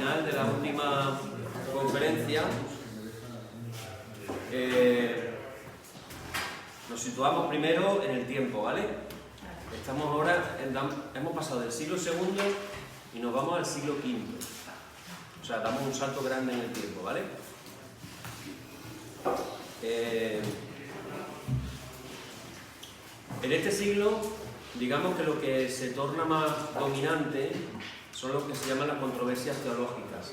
final de la última conferencia nos situamos primero en el tiempo, ¿vale? Estamos ahora, hemos pasado del siglo II y nos vamos al siglo V. O sea, damos un salto grande en el tiempo, ¿vale? En este siglo, digamos que lo que se torna más dominante son lo que se llaman las controversias teológicas.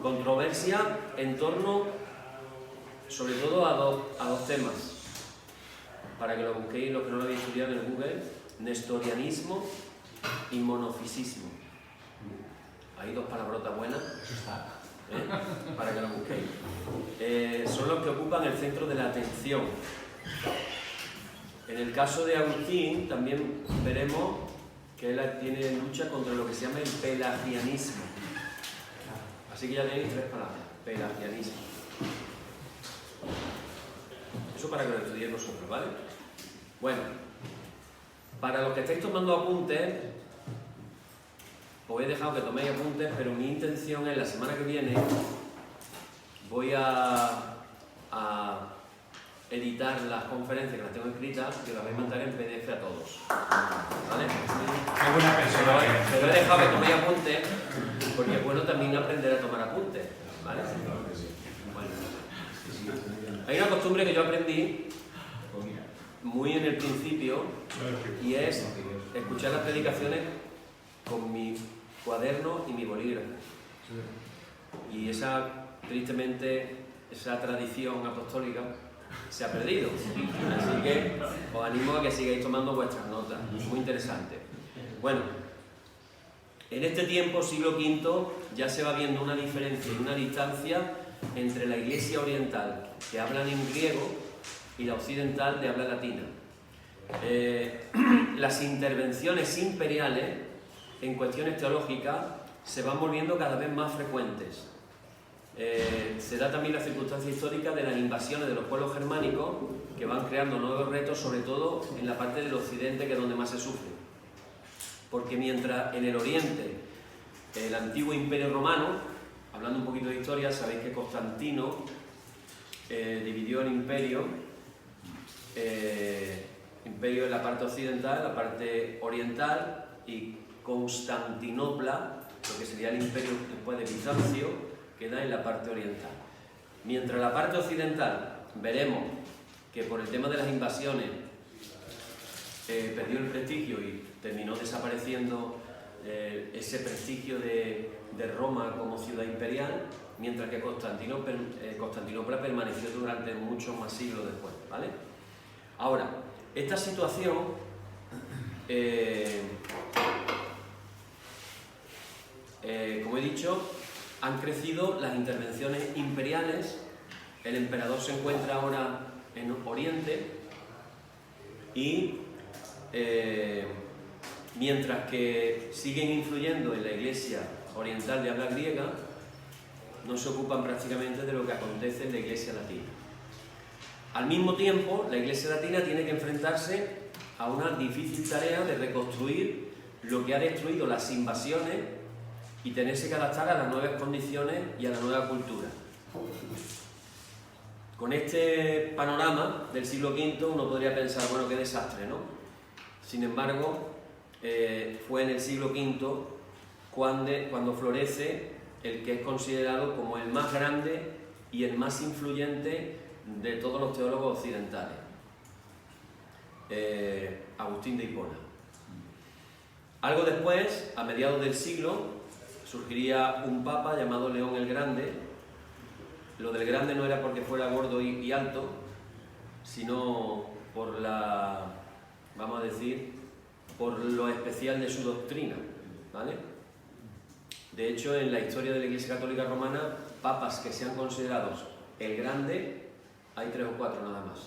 Controversia en torno, sobre todo, a dos temas. Para que lo busquéis, los que no lo habéis estudiado en el Google: nestorianismo y monofisismo. Hay dos palabrotas buenas, para que lo busquéis. Son los que ocupan el centro de la atención. En el caso de Agustín también veremos que él tiene lucha contra lo que se llama el pelagianismo. Así que ya tenéis tres palabras: pelagianismo. Eso para que lo estudiéis vosotros, ¿vale? Bueno, para los que estáis tomando apuntes, os he dejado que toméis apuntes, pero mi intención es la semana que viene voy a editar las conferencias que las tengo escritas y las voy a mandar en PDF a todos, ¿vale? Qué buena persona. Pero he dejado que toméis apuntes porque es bueno también aprender a tomar apuntes, ¿vale? Bueno. Hay una costumbre que yo aprendí muy en el principio y es escuchar las predicaciones con mi cuaderno y mi bolígrafo. Y tristemente, esa tradición apostólica se ha perdido. Así que os animo a que sigáis tomando vuestras notas. Muy interesante. Bueno, en este tiempo, siglo V, ya se va viendo una diferencia y una distancia entre la Iglesia oriental, que hablan en griego, y la occidental, de habla latina. Las intervenciones imperiales en cuestiones teológicas se van volviendo cada vez más frecuentes. Se da también la circunstancia histórica de las invasiones de los pueblos germánicos, que van creando nuevos retos, sobre todo en la parte del occidente, que es donde más se sufre. Porque mientras en el oriente, el antiguo imperio romano, hablando un poquito de historia, sabéis que Constantino dividió el imperio en la parte occidental, la parte oriental, y Constantinopla, lo que sería el imperio después de Bizancio, queda en la parte oriental. Mientras la parte occidental veremos que por el tema de las invasiones perdió el prestigio y terminó desapareciendo ese prestigio de Roma como ciudad imperial, mientras que Constantinopla permaneció durante muchos más siglos después, ¿vale? Ahora, esta situación como he dicho, han crecido las intervenciones imperiales. El emperador se encuentra ahora en Oriente y mientras que siguen influyendo en la Iglesia oriental de habla griega, no se ocupan prácticamente de lo que acontece en la Iglesia latina. Al mismo tiempo, la Iglesia latina tiene que enfrentarse a una difícil tarea de reconstruir lo que ha destruido las invasiones y tenerse que adaptar a las nuevas condiciones y a la nueva cultura. Con este panorama del siglo V uno podría pensar, bueno, qué desastre, ¿no? Sin embargo, fue en el siglo V cuando florece el que es considerado como el más grande y el más influyente de todos los teólogos occidentales, Agustín de Hipona. Algo después, a mediados del siglo, surgiría un papa llamado León el Grande. Lo del grande no era porque fuera gordo y alto, sino por vamos a decir, por lo especial de su doctrina, ¿vale? De hecho, en la historia de la Iglesia Católica Romana, papas que sean considerados el Grande, hay 3 o 4 nada más.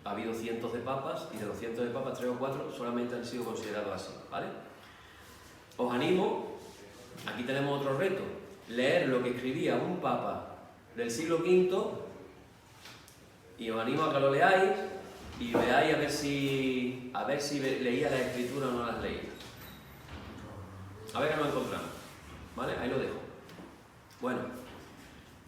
Ha habido cientos de papas, y de los cientos de papas, 3 o 4 solamente han sido considerados así, ¿vale? Os animo, aquí tenemos otro reto, leer lo que escribía un papa del siglo V, y os animo a que lo leáis y veáis a ver si leía la escritura o no las leía. A ver qué nos encontramos, ¿vale? Ahí lo dejo.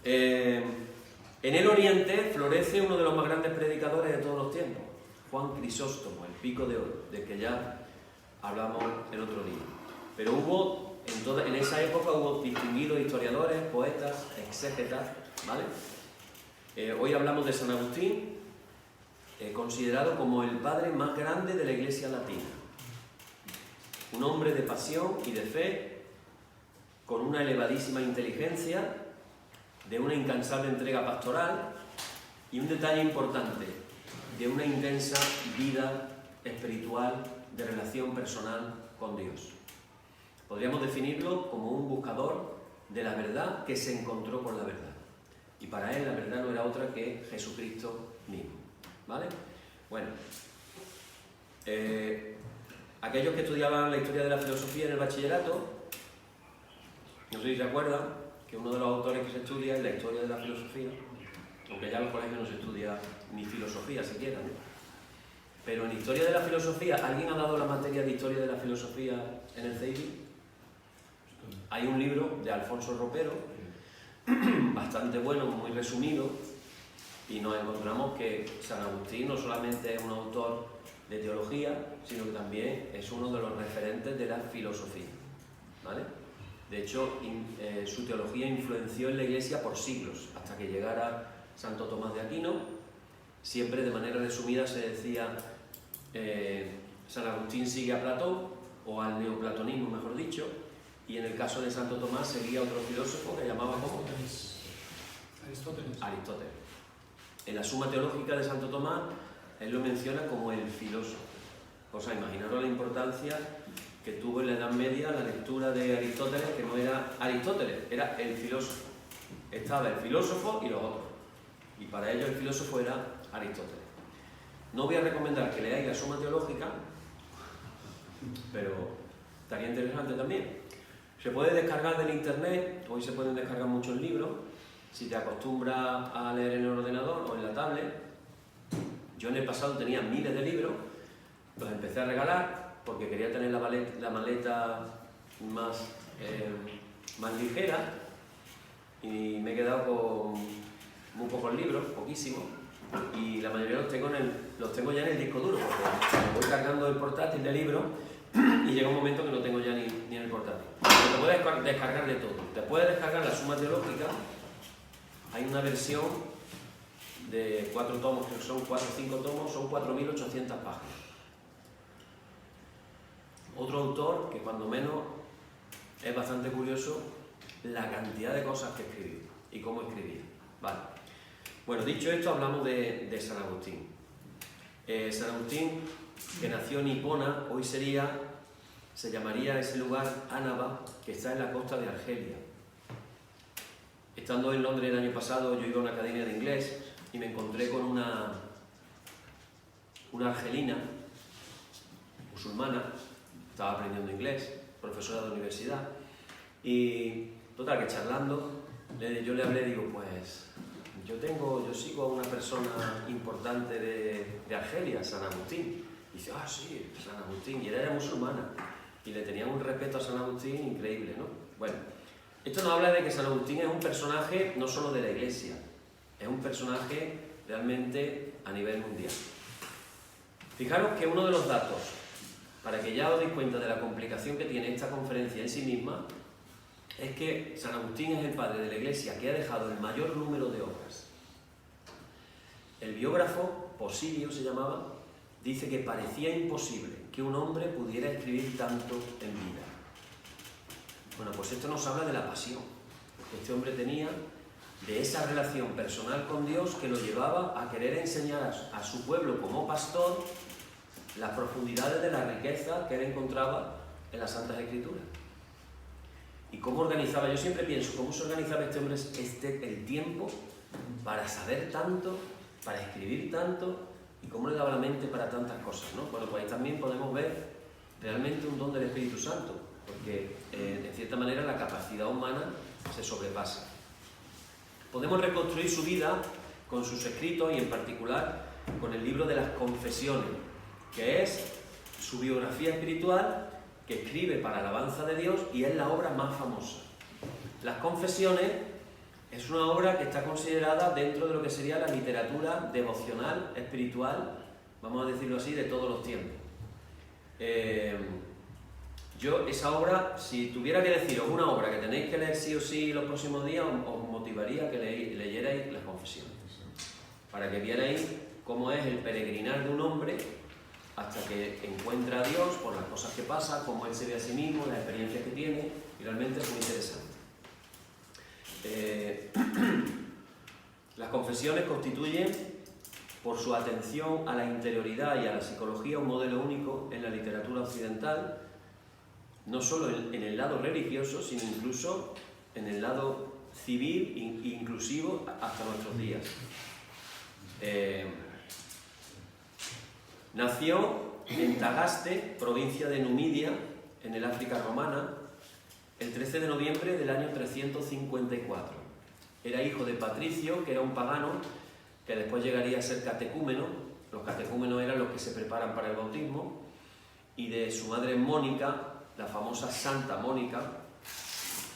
En el Oriente florece uno de los más grandes predicadores de todos los tiempos, Juan Crisóstomo, el pico de oro, del que ya hablamos el otro día. Pero en esa época hubo distinguidos historiadores, poetas, exégetas, ¿vale? Hoy hablamos de San Agustín, considerado como el padre más grande de la Iglesia latina. Un hombre de pasión y de fe, con una elevadísima inteligencia, de una incansable entrega pastoral y un detalle importante, de una intensa vida espiritual de relación personal con Dios. Podríamos definirlo como un buscador de la verdad que se encontró con la verdad. Y para él la verdad no era otra que Jesucristo mismo. ¿Vale? Bueno, aquellos que estudiaban la historia de la filosofía en el bachillerato, no sé si se acuerdan que uno de los autores que se estudia es la historia de la filosofía, aunque ya en los colegios no se estudia ni filosofía siquiera, ¿no? Pero en historia de la filosofía, ¿alguien ha dado la materia de historia de la filosofía en el CEIBI? Hay un libro de Alfonso Ropero, bastante bueno, muy resumido, y nos encontramos que San Agustín no solamente es un autor de teología, sino que también es uno de los referentes de la filosofía, ¿vale? De hecho, su teología influenció en la Iglesia por siglos, hasta que llegara Santo Tomás de Aquino. Siempre de manera resumida se decía San Agustín sigue a Platón, o al neoplatonismo mejor dicho, y en el caso de Santo Tomás seguía otro filósofo que llamaba como Aristóteles. En la Suma Teológica de Santo Tomás, él lo menciona como el filósofo. O sea, imaginaros la importancia que tuvo en la Edad Media la lectura de Aristóteles, que no era Aristóteles, era el filósofo. Estaba el filósofo y los otros. Y para ellos el filósofo era Aristóteles. No voy a recomendar que leáis la Suma Teológica, pero estaría interesante también. Se puede descargar del internet, hoy se pueden descargar muchos libros, si te acostumbras a leer en el ordenador o en la tablet. Yo en el pasado tenía miles de libros, los empecé a regalar porque quería tener la maleta más ligera, y me he quedado con muy pocos libros, poquísimos, y la mayoría los tengo ya en el disco duro, porque voy cargando el portátil de libros y llega un momento que no tengo ya ni en el portátil. Pero te puedes descargar de todo. Te puedes descargar la Suma Teológica. Hay una versión de 4 tomos, que son 4 o 5 tomos, son 4.800 páginas. Otro autor que cuando menos es bastante curioso la cantidad de cosas que escribió y cómo escribía. Vale. Bueno, dicho esto, hablamos de San Agustín. San Agustín, que nació en Hipona, hoy se llamaría ese lugar Ánaba, que está en la costa de Argelia. Estando en Londres el año pasado, yo iba a una academia de inglés y me encontré con una argelina musulmana, estaba aprendiendo inglés, profesora de universidad, y total que charlando, yo le hablé, digo, pues yo sigo a una persona importante de Argelia, San Agustín. Y dice, ah, sí, San Agustín, y era musulmana, y le tenían un respeto a San Agustín increíble, ¿no? Bueno, esto nos habla de que San Agustín es un personaje no solo de la Iglesia, es un personaje realmente a nivel mundial. Fijaros que uno de los datos, para que ya os deis cuenta de la complicación que tiene esta conferencia en sí misma, es que San Agustín es el padre de la Iglesia que ha dejado el mayor número de obras. El biógrafo, Posilio se llamaba, dice que parecía imposible que un hombre pudiera escribir tanto en vida. Bueno, pues esto nos habla de la pasión que este hombre tenía, de esa relación personal con Dios que lo llevaba a querer enseñar a su pueblo como pastor las profundidades de la riqueza que él encontraba en las Santas Escrituras. Y cómo organizaba, yo siempre pienso, cómo se organizaba este hombre el tiempo para saber tanto, para escribir tanto, y cómo le daba la mente para tantas cosas, ¿no? Bueno, pues ahí también podemos ver realmente un don del Espíritu Santo, porque de cierta manera la capacidad humana se sobrepasa. Podemos reconstruir su vida con sus escritos y en particular con el libro de las Confesiones, que es su biografía espiritual que escribe para alabanza de Dios y es la obra más famosa. Las Confesiones Es una obra que está considerada dentro de lo que sería la literatura devocional, espiritual, vamos a decirlo así, de todos los tiempos. Yo esa obra, si tuviera que deciros una obra que tenéis que leer sí o sí los próximos días, os motivaría a que leyerais las Confesiones, para que vierais cómo es el peregrinar de un hombre hasta que encuentra a Dios por las cosas que pasan, cómo él se ve a sí mismo, las experiencias que tiene, y realmente es muy interesante. Las Confesiones constituyen, por su atención a la interioridad y a la psicología, un modelo único en la literatura occidental, no solo en el lado religioso, sino incluso en el lado civil e inclusivo hasta nuestros días. Nació en Tagaste, provincia de Numidia, en el África romana, el 13 de noviembre del año 354. Era hijo de Patricio, que era un pagano, que después llegaría a ser catecúmeno. Los catecúmenos eran los que se preparan para el bautismo, y de su madre Mónica, la famosa Santa Mónica,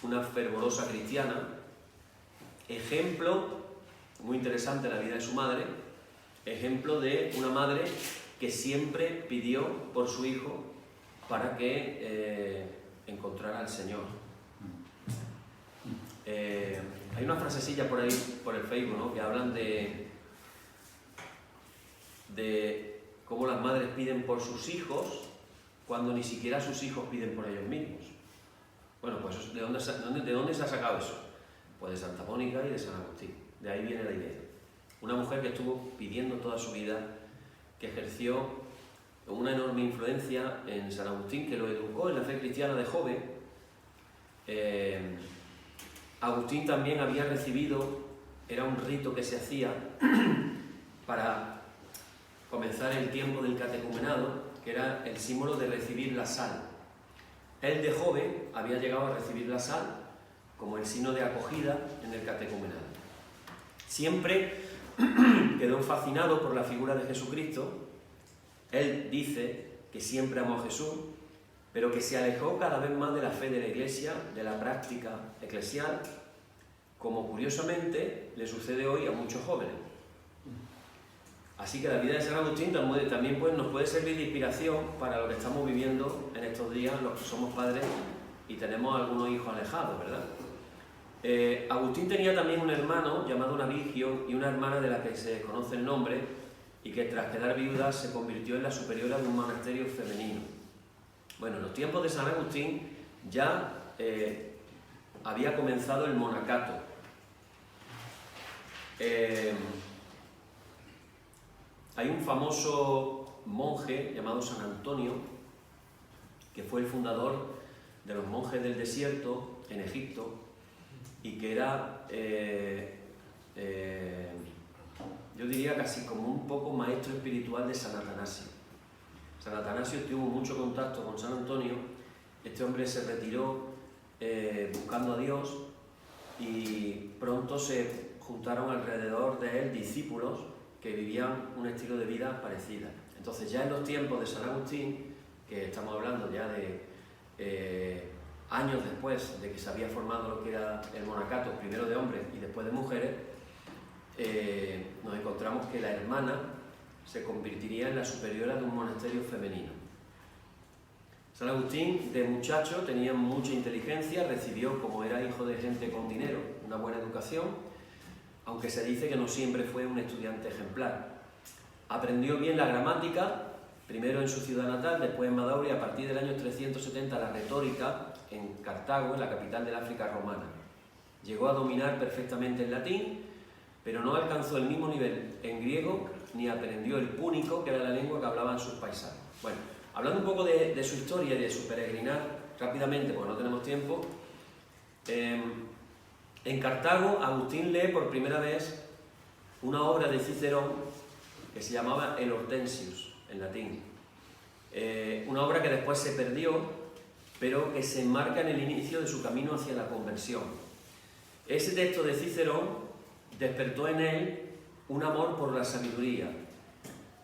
una fervorosa cristiana, ejemplo, muy interesante en la vida de su madre, ejemplo de una madre que siempre pidió por su hijo para que encontrara al Señor. Hay una frasecilla por ahí, por el Facebook, ¿no?, que hablan de cómo las madres piden por sus hijos cuando ni siquiera sus hijos piden por ellos mismos. Bueno, pues ¿de dónde se ha sacado eso? Pues de Santa Mónica y de San Agustín. De ahí viene la idea. Una mujer que estuvo pidiendo toda su vida, que ejerció una enorme influencia en San Agustín, que lo educó en la fe cristiana de joven. Agustín también había recibido, era un rito que se hacía para comenzar el tiempo del catecumenado, que era el símbolo de recibir la sal. Él de joven había llegado a recibir la sal como el signo de acogida en el catecumenado. Siempre quedó fascinado por la figura de Jesucristo. Él dice que siempre amó a Jesús, pero que se alejó cada vez más de la fe de la Iglesia, de la práctica eclesial, como curiosamente le sucede hoy a muchos jóvenes. Así que la vida de San Agustín también pues, nos puede servir de inspiración para lo que estamos viviendo en estos días, los que somos padres y tenemos algunos hijos alejados, ¿verdad? Agustín tenía también un hermano llamado Navigio y una hermana de la que se desconoce el nombre, y que tras quedar viuda se convirtió en la superiora de un monasterio femenino. Bueno, en los tiempos de San Agustín ya había comenzado el monacato. Hay un famoso monje llamado San Antonio, que fue el fundador de los monjes del desierto en Egipto, y que era, yo diría casi como un poco maestro espiritual de San Atanasio. San Atanasio tuvo mucho contacto con San Antonio. Este hombre se retiró buscando a Dios, y pronto se juntaron alrededor de él discípulos que vivían un estilo de vida parecido. Entonces ya en los tiempos de San Agustín, que estamos hablando ya de años después de que se había formado lo que era el monacato, primero de hombres y después de mujeres, nos encontramos que la hermana se convertiría en la superiora de un monasterio femenino. San Agustín, de muchacho, tenía mucha inteligencia, recibió, como era hijo de gente con dinero, una buena educación, aunque se dice que no siempre fue un estudiante ejemplar. Aprendió bien la gramática, primero en su ciudad natal, después en Madauri, y a partir del año 370 la retórica en Cartago, en la capital del África romana. Llegó a dominar perfectamente el latín, pero no alcanzó el mismo nivel en griego, ni aprendió el púnico, que era la lengua que hablaban sus paisanos. Bueno, hablando un poco de su historia y de su peregrinar, rápidamente, porque no tenemos tiempo, en Cartago, Agustín lee por primera vez una obra de Cicerón que se llamaba El Hortensius, en latín. Una obra que después se perdió, pero que se enmarca en el inicio de su camino hacia la conversión. Ese texto de Cicerón despertó en él un amor por la sabiduría.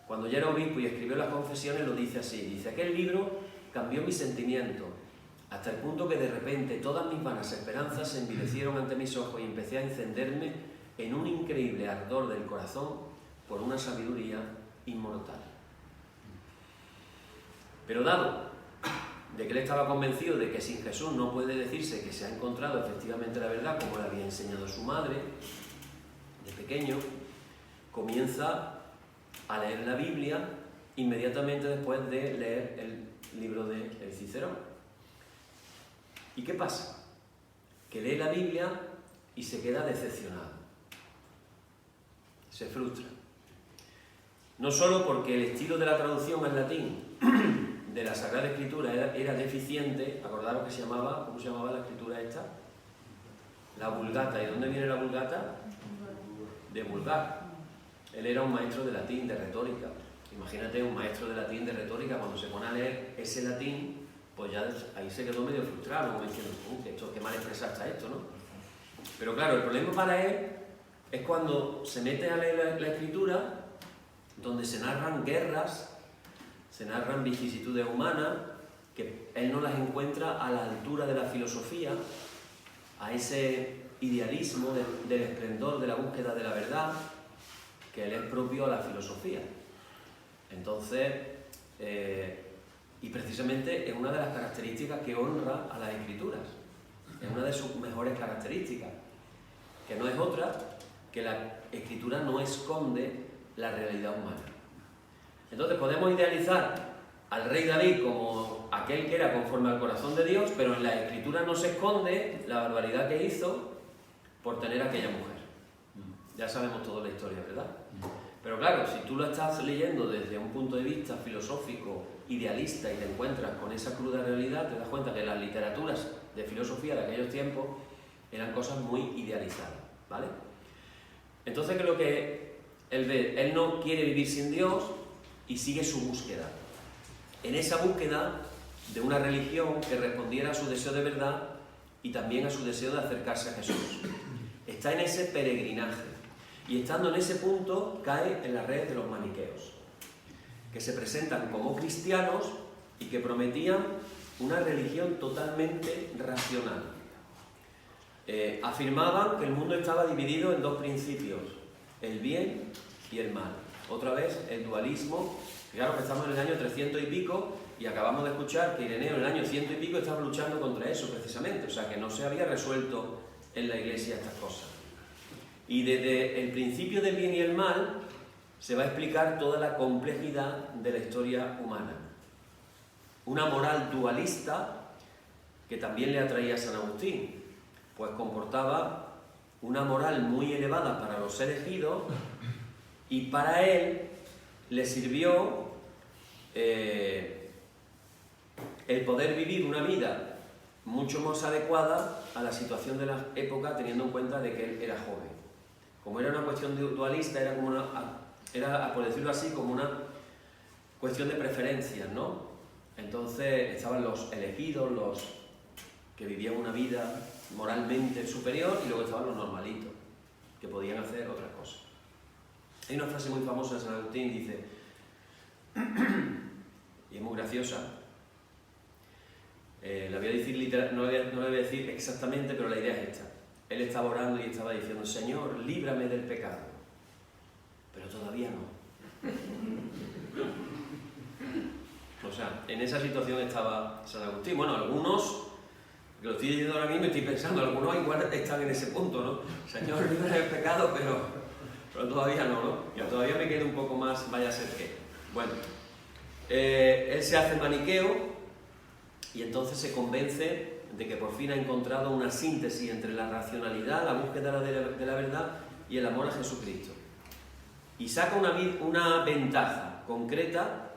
Cuando ya era obispo y escribió las Confesiones, lo dice así, dice: aquel libro cambió mis sentimientos, hasta el punto que de repente todas mis vanas esperanzas se envilecieron ante mis ojos y empecé a encenderme en un increíble ardor del corazón por una sabiduría inmortal. Pero dado de que él estaba convencido de que sin Jesús no puede decirse que se ha encontrado efectivamente la verdad como le había enseñado su madre, de pequeño, comienza a leer la Biblia inmediatamente después de leer el libro de El Cicerón. ¿Y qué pasa? Que lee la Biblia y se queda decepcionado. Se frustra. No solo porque el estilo de la traducción al latín de la Sagrada Escritura era deficiente, acordaros que ¿cómo se llamaba la escritura esta? La Vulgata. ¿Y de dónde viene la Vulgata? De vulgar. Él era un maestro de latín, de retórica. Imagínate un maestro de latín, de retórica, cuando se pone a leer ese latín, pues ya ahí se quedó medio frustrado, como diciendo, qué mal expresado está esto, ¿no? Pero claro, el problema para él es cuando se mete a leer la Escritura, donde se narran guerras, se narran vicisitudes humanas, que él no las encuentra a la altura de la filosofía, a ese idealismo del esplendor de la búsqueda de la verdad, que él es propio a la filosofía. Entonces, y precisamente es una de las características que honra a las Escrituras, es una de sus mejores características, que no es otra que la Escritura no esconde la realidad humana. Entonces podemos idealizar al rey David como aquel que era conforme al corazón de Dios, pero en la Escritura no se esconde la barbaridad que hizo por tener a aquella mujer. Ya sabemos toda la historia, ¿verdad? Pero claro, si tú lo estás leyendo desde un punto de vista filosófico, idealista, y te encuentras con esa cruda realidad, te das cuenta que las literaturas de filosofía de aquellos tiempos eran cosas muy idealizadas, ¿vale? Entonces, ¿qué es lo que él ve? Él no quiere vivir sin Dios y sigue su búsqueda. En esa búsqueda de una religión que respondiera a su deseo de verdad y también a su deseo de acercarse a Jesús. Está en ese peregrinaje. Y estando en ese punto, cae en la red de los maniqueos, que se presentan como cristianos y que prometían una religión totalmente racional. Afirmaban que el mundo estaba dividido en dos principios, el bien y el mal. Otra vez, el dualismo. Claro que estamos en el año 300 y pico y acabamos de escuchar que Ireneo en el año 100 y pico estaba luchando contra eso precisamente, o sea que no se había resuelto en la Iglesia estas cosas. Y desde el principio del bien y el mal se va a explicar toda la complejidad de la historia humana. Una moral dualista que también le atraía a San Agustín, pues comportaba una moral muy elevada para los elegidos y para él le sirvió el poder vivir una vida mucho más adecuada a la situación de la época, teniendo en cuenta de que él era joven. Como era una cuestión dualista, era como era, por decirlo así, como una cuestión de preferencias, ¿no? Entonces estaban los elegidos, los que vivían una vida moralmente superior, y luego estaban los normalitos, que podían hacer otras cosas. Hay una frase muy famosa de San Agustín, dice, y es muy graciosa, la voy a decir literal, no la voy a decir exactamente, pero la idea es esta. Él estaba orando y estaba diciendo, Señor, líbrame del pecado, pero todavía no. O sea, en esa situación estaba San Agustín. Bueno, algunos, que lo estoy diciendo ahora mismo, estoy pensando, algunos igual están en ese punto, ¿no? Señor, líbrame del pecado, pero todavía no, ¿no? Yo todavía me quedo un poco más, vaya a ser que. Bueno, él se hace maniqueo y entonces se convence de que por fin ha encontrado una síntesis entre la racionalidad, la búsqueda de la verdad y el amor a Jesucristo. Y saca una ventaja concreta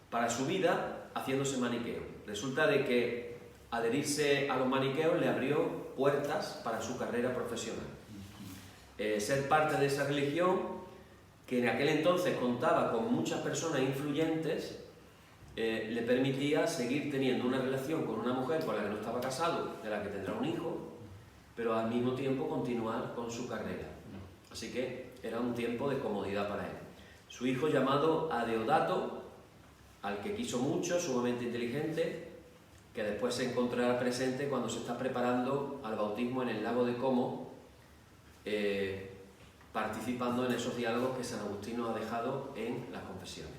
para su vida haciéndose maniqueo. Resulta de que adherirse a los maniqueos le abrió puertas para su carrera profesional. Ser parte de esa religión, que en aquel entonces contaba con muchas personas influyentes, le permitía seguir teniendo una relación con una mujer con la que no estaba casado, de la que tendrá un hijo, pero al mismo tiempo continuar con su carrera. Así que era un tiempo de comodidad para él. Su hijo, llamado Adeodato, al que quiso mucho, sumamente inteligente, que después se encontrará presente cuando se está preparando al bautismo en el lago de Como, participando en esos diálogos que San Agustín nos ha dejado en las confesiones.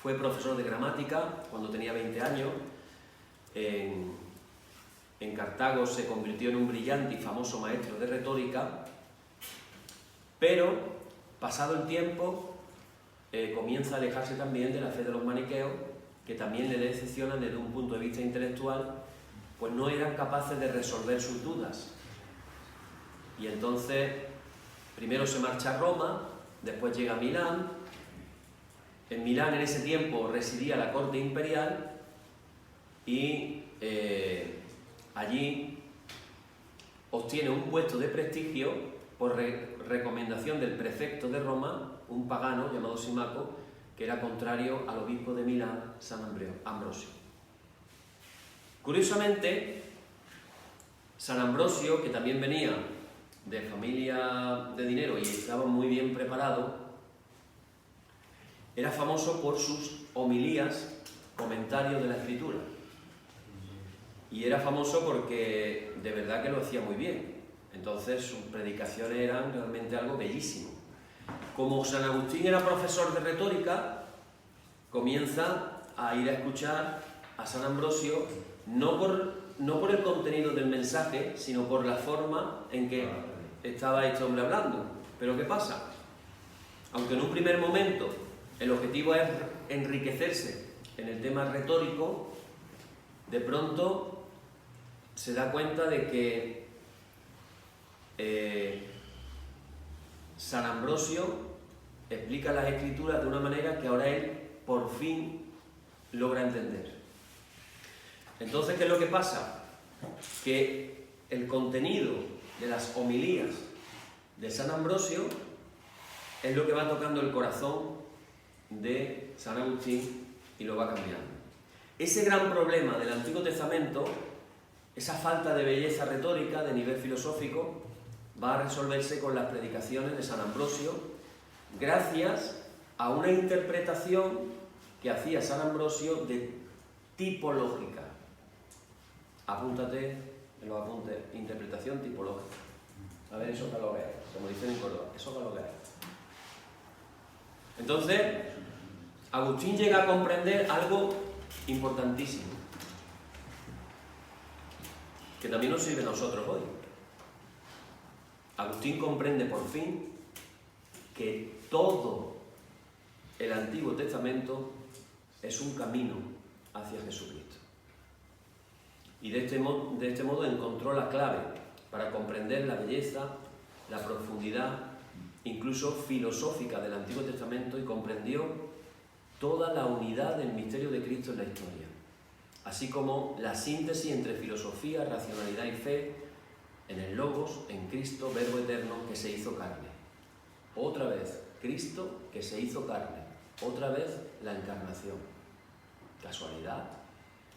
Fue profesor de gramática cuando tenía 20 años. En Cartago se convirtió en un brillante y famoso maestro de retórica, pero pasado el tiempo comienza a alejarse también de la fe de los maniqueos, que también le decepcionan desde un punto de vista intelectual, pues no eran capaces de resolver sus dudas. Y entonces primero se marcha a Roma, después llega a Milán. En Milán en ese tiempo residía la corte imperial y allí obtiene un puesto de prestigio por recomendación del prefecto de Roma, un pagano llamado Simaco, que era contrario al obispo de Milán, San Ambrosio. Curiosamente, San Ambrosio, que también venía de familia de dinero y estaba muy bien preparado, era famoso por sus homilías, comentarios de la Escritura. Y era famoso porque de verdad que lo hacía muy bien. Entonces sus predicaciones eran realmente algo bellísimo. Como San Agustín era profesor de retórica, comienza a ir a escuchar a San Ambrosio, no por el contenido del mensaje, sino por la forma en que estaba este hombre hablando. Pero ¿qué pasa? Aunque en un primer momento el objetivo es enriquecerse en el tema retórico, de pronto se da cuenta de que San Ambrosio explica las Escrituras de una manera que ahora él por fin logra entender. Entonces, ¿qué es lo que pasa? Que el contenido de las homilías de San Ambrosio es lo que va tocando el corazón de San Agustín y lo va cambiando. Ese gran problema del Antiguo Testamento, esa falta de belleza retórica de nivel filosófico, va a resolverse con las predicaciones de San Ambrosio, gracias a una interpretación que hacía San Ambrosio de tipológica. Apúntate en los apuntes, interpretación tipológica. A ver, eso que lo veáis, como dicen en Córdoba, eso que lo veáis. Entonces, Agustín llega a comprender algo importantísimo, que también nos sirve a nosotros hoy. Agustín comprende por fin que todo el Antiguo Testamento es un camino hacia Jesucristo. Y de este modo encontró la clave para comprender la belleza, la profundidad, incluso filosófica del Antiguo Testamento, y comprendió toda la unidad del misterio de Cristo en la historia, así como la síntesis entre filosofía, racionalidad y fe en el Logos, en Cristo, Verbo eterno que se hizo carne. Otra vez, Cristo que se hizo carne. Otra vez, la encarnación. ¿Casualidad?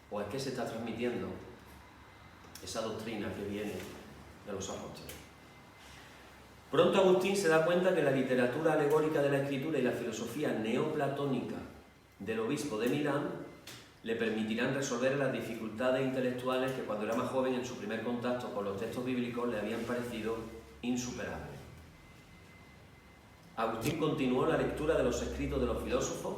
¿O es que se está transmitiendo esa doctrina que viene de los apóstoles? Pronto Agustín se da cuenta que la literatura alegórica de la Escritura y la filosofía neoplatónica del obispo de Milán le permitirán resolver las dificultades intelectuales que cuando era más joven en su primer contacto con los textos bíblicos le habían parecido insuperables. Agustín continuó la lectura de los escritos de los filósofos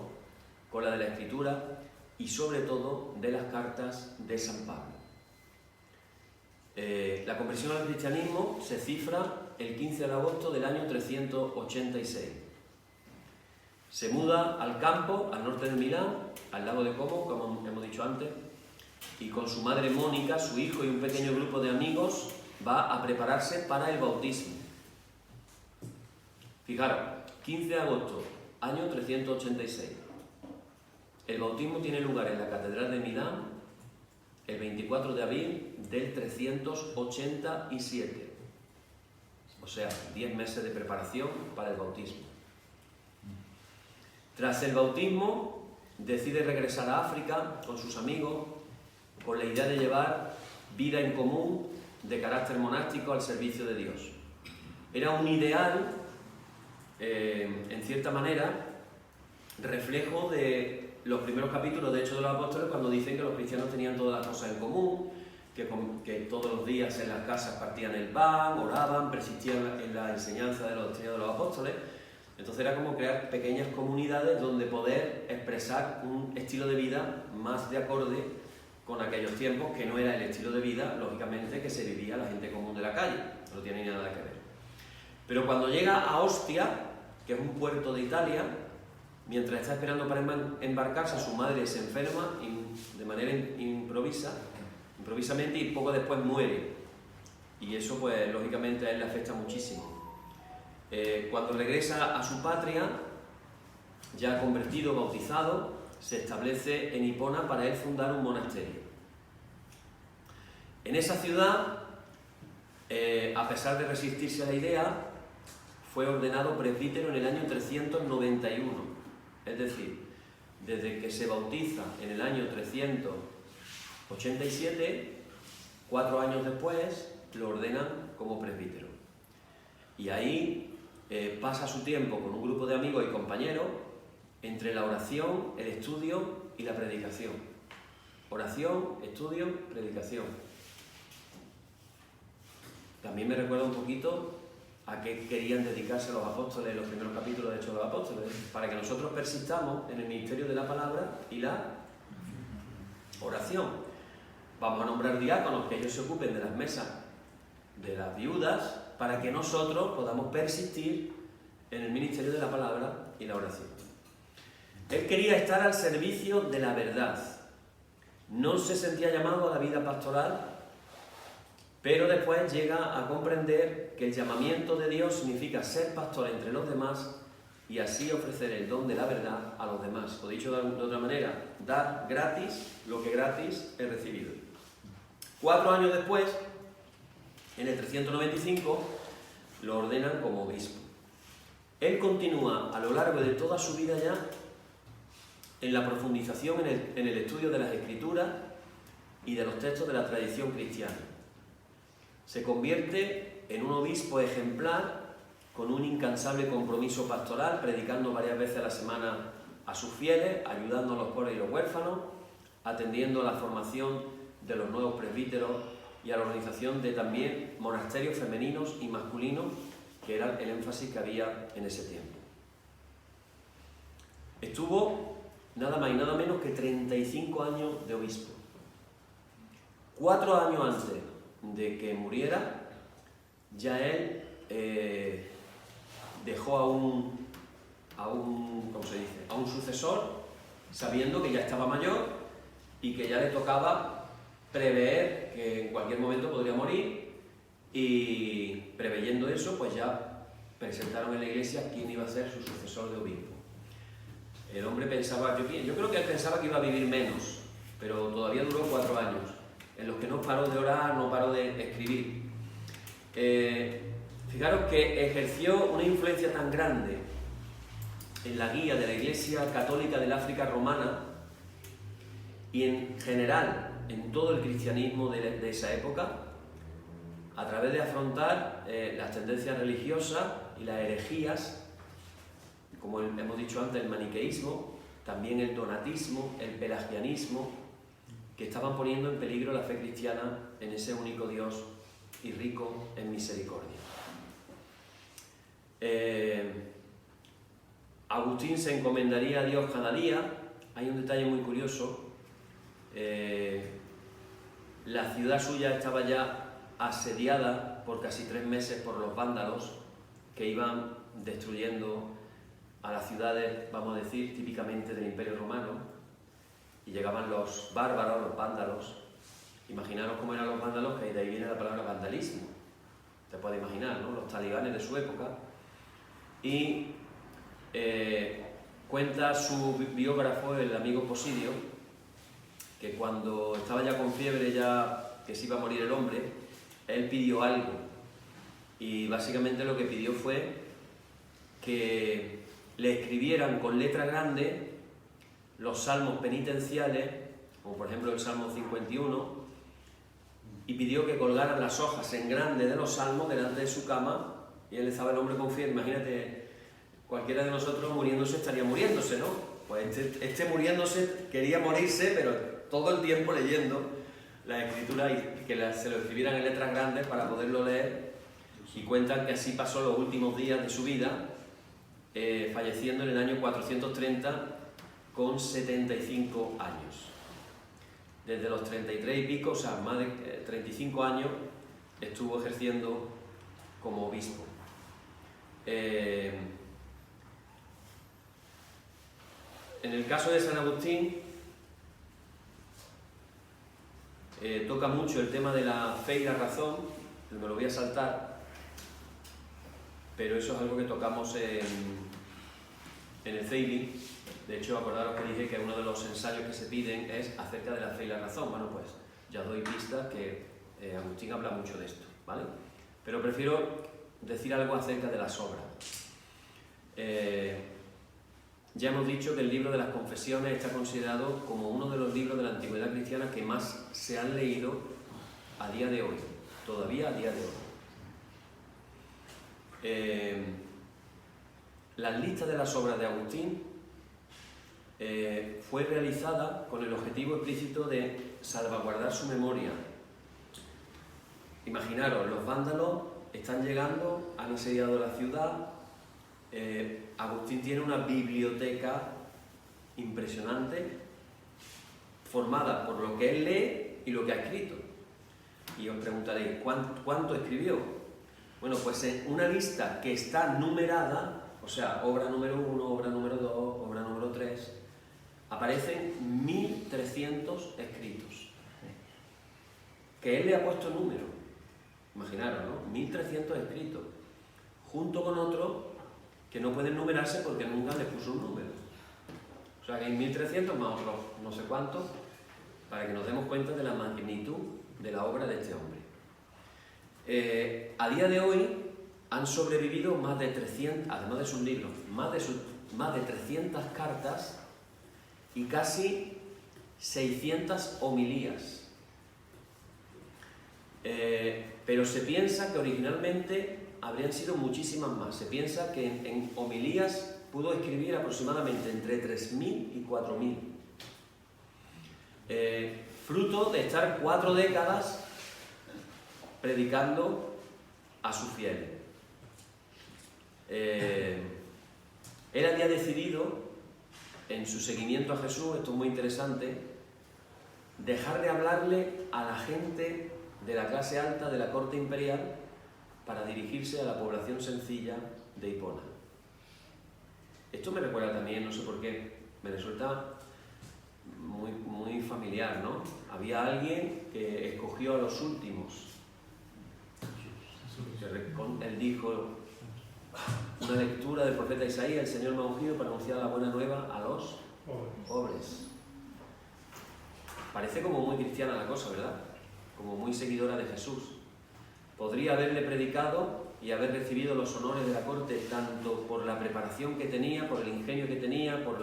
con la de la Escritura y sobre todo de las cartas de San Pablo. La conversión al cristianismo se cifra el 15 de agosto del año 386. Se muda al campo, al norte de Milán, al lago de Como, como hemos dicho antes, y con su madre Mónica, su hijo y un pequeño grupo de amigos va a prepararse para el bautismo. Fijaros, 15 de agosto, año 386. El bautismo tiene lugar en la Catedral de Milán el 24 de abril del 387. O sea, 10 meses de preparación para el bautismo. Tras el bautismo, decide regresar a África con sus amigos con la idea de llevar vida en común de carácter monástico al servicio de Dios. Era un ideal, en cierta manera, reflejo de los primeros capítulos de Hechos de los Apóstoles, cuando dicen que los cristianos tenían todas las cosas en común, que todos los días en las casas partían el pan, oraban, persistían en la enseñanza de la doctrina de los apóstoles. Entonces era como crear pequeñas comunidades donde poder expresar un estilo de vida más de acorde con aquellos tiempos, que no era el estilo de vida, lógicamente, que se vivía la gente común de la calle. No tiene nada que ver. Pero cuando llega a Ostia, que es un puerto de Italia, mientras está esperando para embarcarse, su madre se enferma de manera improvisamente, y poco después muere. Y eso, pues, lógicamente a él le afecta muchísimo. Cuando regresa a su patria, ya convertido, bautizado, se establece en Hipona para él fundar un monasterio. En esa ciudad, a pesar de resistirse a la idea, fue ordenado presbítero en el año 391. Es decir, desde que se bautiza en el año 387, 4 años después, lo ordenan como presbítero. Y ahí pasa su tiempo con un grupo de amigos y compañeros entre la oración, el estudio y la predicación. Oración, estudio, predicación. También me recuerda un poquito a qué querían dedicarse los apóstoles en los primeros capítulos de Hechos de los Apóstoles, para que nosotros persistamos en el ministerio de la palabra y la oración. Vamos a nombrar diáconos, que ellos se ocupen de las mesas de las viudas, para que nosotros podamos persistir en el ministerio de la palabra y la oración. Él quería estar al servicio de la verdad. No se sentía llamado a la vida pastoral, pero después llega a comprender que el llamamiento de Dios significa ser pastor entre los demás y así ofrecer el don de la verdad a los demás. O dicho de otra manera, dar gratis lo que gratis he recibido. 4 años después, en el 395, lo ordenan como obispo. Él continúa a lo largo de toda su vida ya en la profundización en el estudio de las Escrituras y de los textos de la tradición cristiana. Se convierte en un obispo ejemplar con un incansable compromiso pastoral, predicando varias veces a la semana a sus fieles, ayudando a los pobres y los huérfanos, atendiendo a la formación de los nuevos presbíteros y a la organización de también monasterios femeninos y masculinos, que era el énfasis que había en ese tiempo. Estuvo nada más y nada menos que 35 años de obispo. 4 años antes de que muriera, ya él dejó a un sucesor, sabiendo que ya estaba mayor y que ya le tocaba prever que en cualquier momento podría morir, y preveyendo eso, pues ya presentaron en la iglesia quién iba a ser su sucesor de obispo. El hombre pensaba, yo creo que él pensaba que iba a vivir menos, pero todavía duró 4 años, en los que no paró de orar, no paró de escribir. Fijaros que ejerció una influencia tan grande en la guía de la Iglesia Católica del África Romana y en general en todo el cristianismo de esa época, a través de afrontar las tendencias religiosas y las herejías, como hemos dicho antes, el maniqueísmo, también el donatismo, el pelagianismo, que estaban poniendo en peligro la fe cristiana en ese único Dios y rico en misericordia. Agustín se encomendaría a Dios cada día. Hay un detalle muy curioso. La ciudad suya estaba ya asediada por casi 3 meses por los vándalos, que iban destruyendo a las ciudades, vamos a decir, típicamente del Imperio Romano, y llegaban los bárbaros, los vándalos. Imaginaros cómo eran los vándalos, que de ahí viene la palabra vandalismo. Te puedes imaginar, ¿no? Los talibanes de su época. Y cuenta su biógrafo, el amigo Posidio, que cuando estaba ya con fiebre, ya que se iba a morir el hombre, él pidió algo. Y básicamente lo que pidió fue que le escribieran con letra grande los salmos penitenciales, como por ejemplo el Salmo 51, y pidió que colgaran las hojas en grande de los salmos delante de su cama, y él estaba el hombre con fiebre. Imagínate, cualquiera de nosotros muriéndose estaría muriéndose, ¿no? Pues este muriéndose quería morirse, pero todo el tiempo leyendo la escritura y que se lo escribieran en letras grandes para poderlo leer, y cuentan que así pasó los últimos días de su vida, falleciendo en el año 430 con 75 años. Desde los 33 y pico, o sea, más de 35 años, estuvo ejerciendo como obispo. En el caso de San Agustín, toca mucho el tema de la fe y la razón, me lo voy a saltar, pero eso es algo que tocamos en el Zeiling. De hecho, acordaros que dije que uno de los ensayos que se piden es acerca de la fe y la razón. Bueno, pues ya os doy pistas que Agustín habla mucho de esto, ¿vale? Pero prefiero decir algo acerca de las obras. Ya hemos dicho que el libro de las Confesiones está considerado como uno de los libros de la antigüedad cristiana que más se han leído a día de hoy, todavía a día de hoy. Las listas de las obras de Agustín fue realizada con el objetivo explícito de salvaguardar su memoria. Imaginaros, los vándalos están llegando, han asediado la ciudad. Agustín tiene una biblioteca impresionante formada por lo que él lee y lo que ha escrito. Y os preguntaréis, ¿cuánto escribió? Bueno, pues en una lista que está numerada, o sea, obra número 1, obra número 2, obra número 3, aparecen 1300 escritos, que él le ha puesto número. Imaginaros, ¿no? 1300 escritos, junto con otros que no pueden numerarse porque nunca les puso un número. O sea que hay 1300 más otros no sé cuántos, para que nos demos cuenta de la magnitud de la obra de este hombre. A día de hoy han sobrevivido más de 300, además de sus libros, más de 300 cartas y casi 600 homilías. Pero se piensa que originalmente habrían sido muchísimas más. Se piensa que en homilías pudo escribir aproximadamente entre 3.000 y 4.000. Fruto de estar 4 décadas predicando a sus fieles. Él había decidido, en su seguimiento a Jesús, esto es muy interesante, dejar de hablarle a la gente de la clase alta de la corte imperial para dirigirse a la población sencilla de Hipona. Esto me recuerda también, no sé por qué, me resulta muy familiar, ¿no? Había alguien que escogió a los últimos. Él dijo, una lectura del profeta Isaías: el Señor me ha ungido para anunciar la buena nueva a los pobres. Parece como muy cristiana la cosa, ¿verdad? Como muy seguidora de Jesús. Podría haberle predicado y haber recibido los honores de la corte, tanto por la preparación que tenía, por el ingenio que tenía, por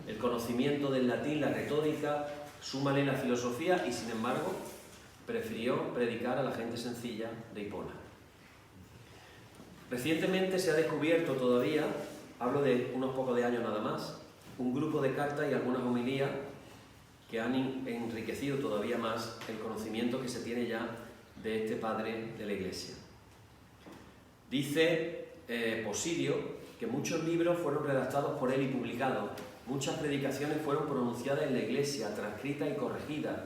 el conocimiento del latín, la retórica, súmale la filosofía, y sin embargo prefirió predicar a la gente sencilla de Hipona. Recientemente se ha descubierto todavía, hablo de unos pocos de años nada más, un grupo de cartas y algunas homilías que han enriquecido todavía más el conocimiento que se tiene ya de este padre de la Iglesia. Dice Posidio que muchos libros fueron redactados por él y publicados, muchas predicaciones fueron pronunciadas en la Iglesia, transcritas y corregidas,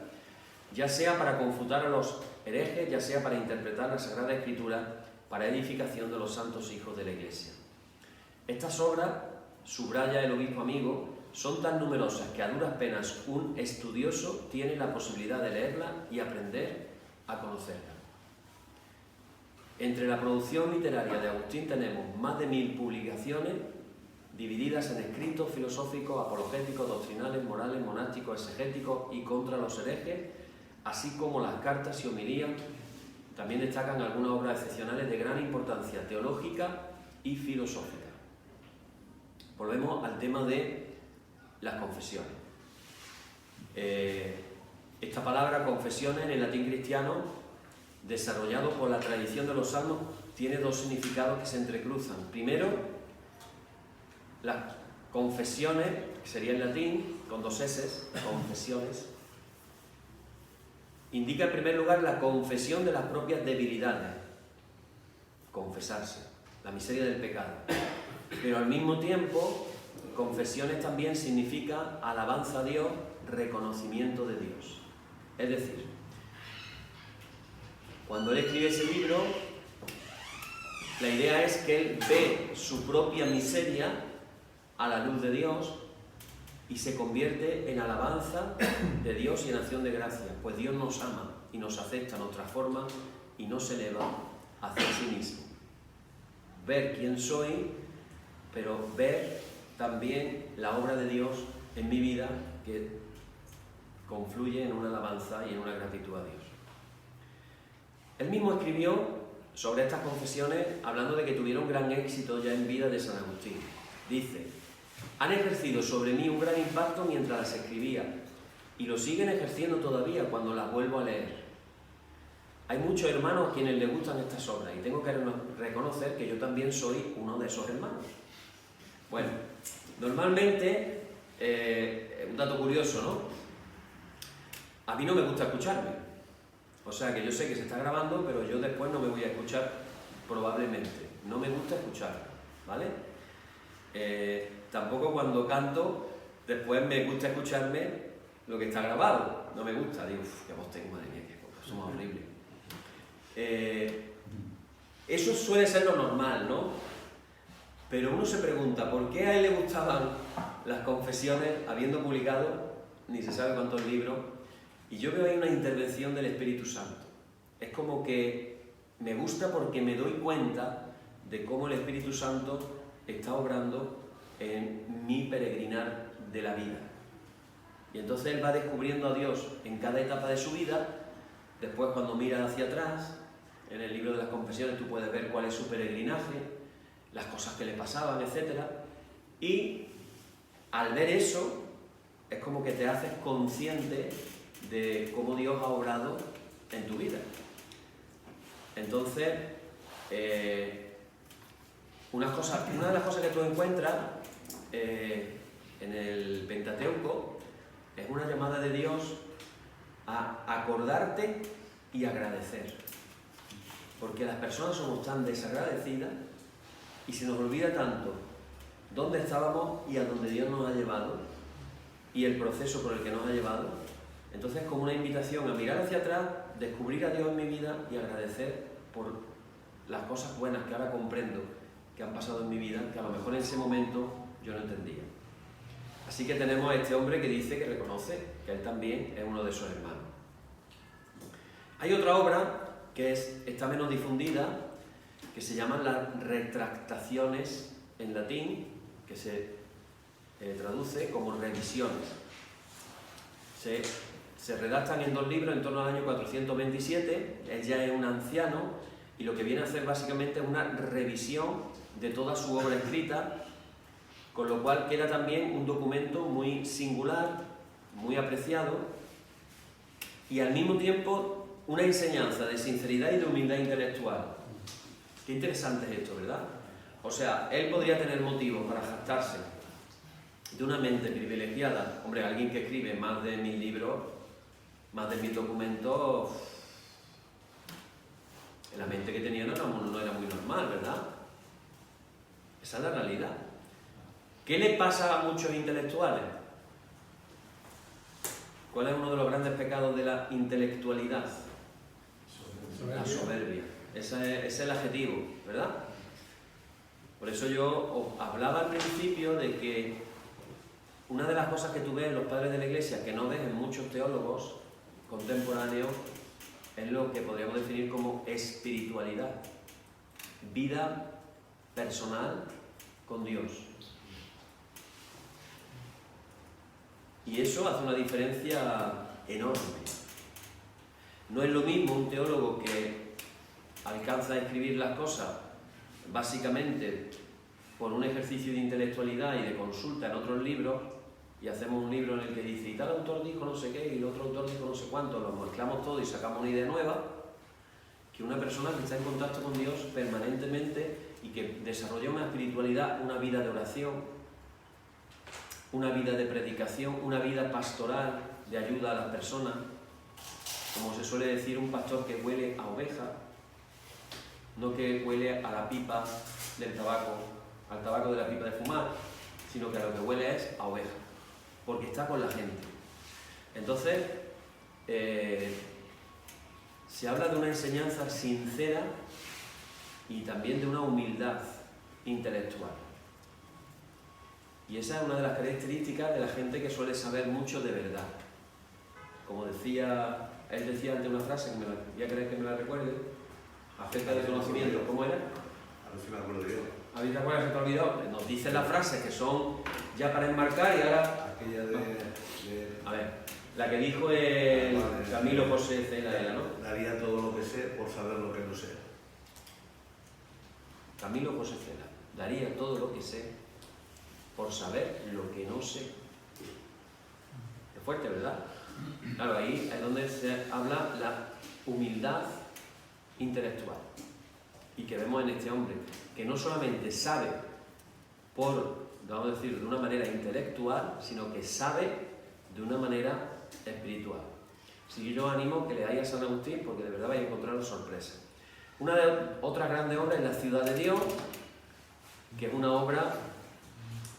ya sea para confutar a los herejes, ya sea para interpretar la Sagrada Escritura, para edificación de los santos hijos de la Iglesia. Estas obras, subraya el obispo amigo, son tan numerosas que a duras penas un estudioso tiene la posibilidad de leerlas y aprender a conocerlas. Entre la producción literaria de Agustín tenemos más de 1000 publicaciones divididas en escritos filosóficos, apologéticos, doctrinales, morales, monásticos, exegéticos y contra los herejes, así como las cartas y homilías. También destacan algunas obras excepcionales de gran importancia teológica y filosófica. Volvemos al tema de las confesiones. Esta palabra confesiones en el latín cristiano, desarrollado por la tradición de los salmos, tiene dos significados que se entrecruzan. Primero, las Confesiones, que sería en latín, con 2 S, confesiones, indica en primer lugar la confesión de las propias debilidades, confesarse, la miseria del pecado. Pero al mismo tiempo, confesiones también significa alabanza a Dios, reconocimiento de Dios. Es decir, cuando él escribe ese libro, la idea es que él ve su propia miseria a la luz de Dios y se convierte en alabanza de Dios y en acción de gracia, pues Dios nos ama y nos acepta, nos transforma y nos eleva hacia sí mismo. Ver quién soy, pero ver también la obra de Dios en mi vida que confluye en una alabanza y en una gratitud a Dios. Él mismo escribió sobre estas confesiones hablando de que tuvieron gran éxito ya en vida de San Agustín. Dice: han ejercido sobre mí un gran impacto mientras las escribía y lo siguen ejerciendo todavía cuando las vuelvo a leer. Hay muchos hermanos a quienes les gustan estas obras y tengo que reconocer que yo también soy uno de esos hermanos. Bueno, normalmente, un dato curioso, ¿no? A mí no me gusta escucharme. O sea que yo sé que se está grabando, pero yo después no me voy a escuchar probablemente. No me gusta escucharme, ¿vale? Tampoco cuando canto, después me gusta escucharme lo que está grabado. No me gusta, digo, qué voz tengo, madre mía, que somos horribles. Eso suele ser lo normal, ¿no? Pero uno se pregunta, ¿por qué a él le gustaban las confesiones habiendo publicado ni se sabe cuántos libros? Y yo veo ahí una intervención del Espíritu Santo. Es como que me gusta porque me doy cuenta de cómo el Espíritu Santo está obrando en mi peregrinar de la vida. Y entonces él va descubriendo a Dios en cada etapa de su vida. Después, cuando mira hacia atrás, en el libro de las confesiones tú puedes ver cuál es su peregrinaje, las cosas que le pasaban, etc. Y al ver eso, es como que te haces consciente de cómo Dios ha obrado en tu vida. Entonces, una de las cosas que tú encuentras en el Pentateuco es una llamada de Dios a acordarte y agradecer. Porque las personas somos tan desagradecidas y se nos olvida tanto dónde estábamos y a dónde Dios nos ha llevado y el proceso por el que nos ha llevado. Entonces es como una invitación a mirar hacia atrás, descubrir a Dios en mi vida y agradecer por las cosas buenas que ahora comprendo que han pasado en mi vida, que a lo mejor en ese momento yo no entendía. Así que tenemos a este hombre que dice, que reconoce que él también es uno de esos hermanos. Hay otra obra que está menos difundida, que se llaman las retractaciones en latín, que se traduce como revisiones. Se redactan en 2 libros en torno al año 427, él ya es un anciano, y lo que viene a hacer básicamente es una revisión de toda su obra escrita, con lo cual queda también un documento muy singular, muy apreciado, y al mismo tiempo una enseñanza de sinceridad y de humildad intelectual. Qué interesante es esto, ¿verdad? O sea, él podría tener motivos para jactarse de una mente privilegiada. Hombre, alguien que escribe más de 1000 libros, más de 1000 documentos, la mente que tenía no era muy normal, ¿verdad? Esa es la realidad. ¿Qué le pasa a muchos intelectuales? ¿Cuál es uno de los grandes pecados de la intelectualidad? La soberbia. Ese es el adjetivo, ¿verdad? Por eso yo os hablaba al principio de que una de las cosas que tú ves en los padres de la Iglesia, que no ves en muchos teólogos contemporáneos, es lo que podríamos definir como espiritualidad. Vida personal con Dios. Y eso hace una diferencia enorme. No es lo mismo un teólogo que alcanza a escribir las cosas básicamente por un ejercicio de intelectualidad y de consulta en otros libros, y hacemos un libro en el que dice, y tal autor dijo no sé qué, y el otro autor dijo no sé cuánto, lo mezclamos todo y sacamos una idea nueva, que una persona que está en contacto con Dios permanentemente y que desarrolla una espiritualidad, una vida de oración, una vida de predicación, una vida pastoral de ayuda a las personas. Como se suele decir, un pastor que huele a oveja, no que huele a la pipa del tabaco, al tabaco de la pipa de fumar, sino que a lo que huele es a oveja, porque está con la gente. Entonces, se habla de una enseñanza sincera y también de una humildad intelectual. Y esa es una de las características de la gente que suele saber mucho de verdad. Como decía, él decía ante una frase, que voy a querer que me la recuerde, acerca del conocimiento. ¿Cómo era? A ver si me acuerdo yo. ¿A ver, te acuerdas que te olvidó? Nos dicen las frases que son ya para enmarcar y ahora... Aquella de... A ver, la que dijo el Camilo José Cela, ¿no? Daría todo lo que sé por saber lo que no sé. Camilo José Cela, daría todo lo que sé por saber lo que no sé. Es fuerte, ¿verdad? Claro, ahí es donde se habla la humildad intelectual. Y que vemos en este hombre, que no solamente sabe vamos a decir, de una manera intelectual, sino que sabe de una manera espiritual. Si yo os animo que leáis a San Agustín, porque de verdad vais a encontrar sorpresas. Una de otras grandes obras es La ciudad de Dios, que es una obra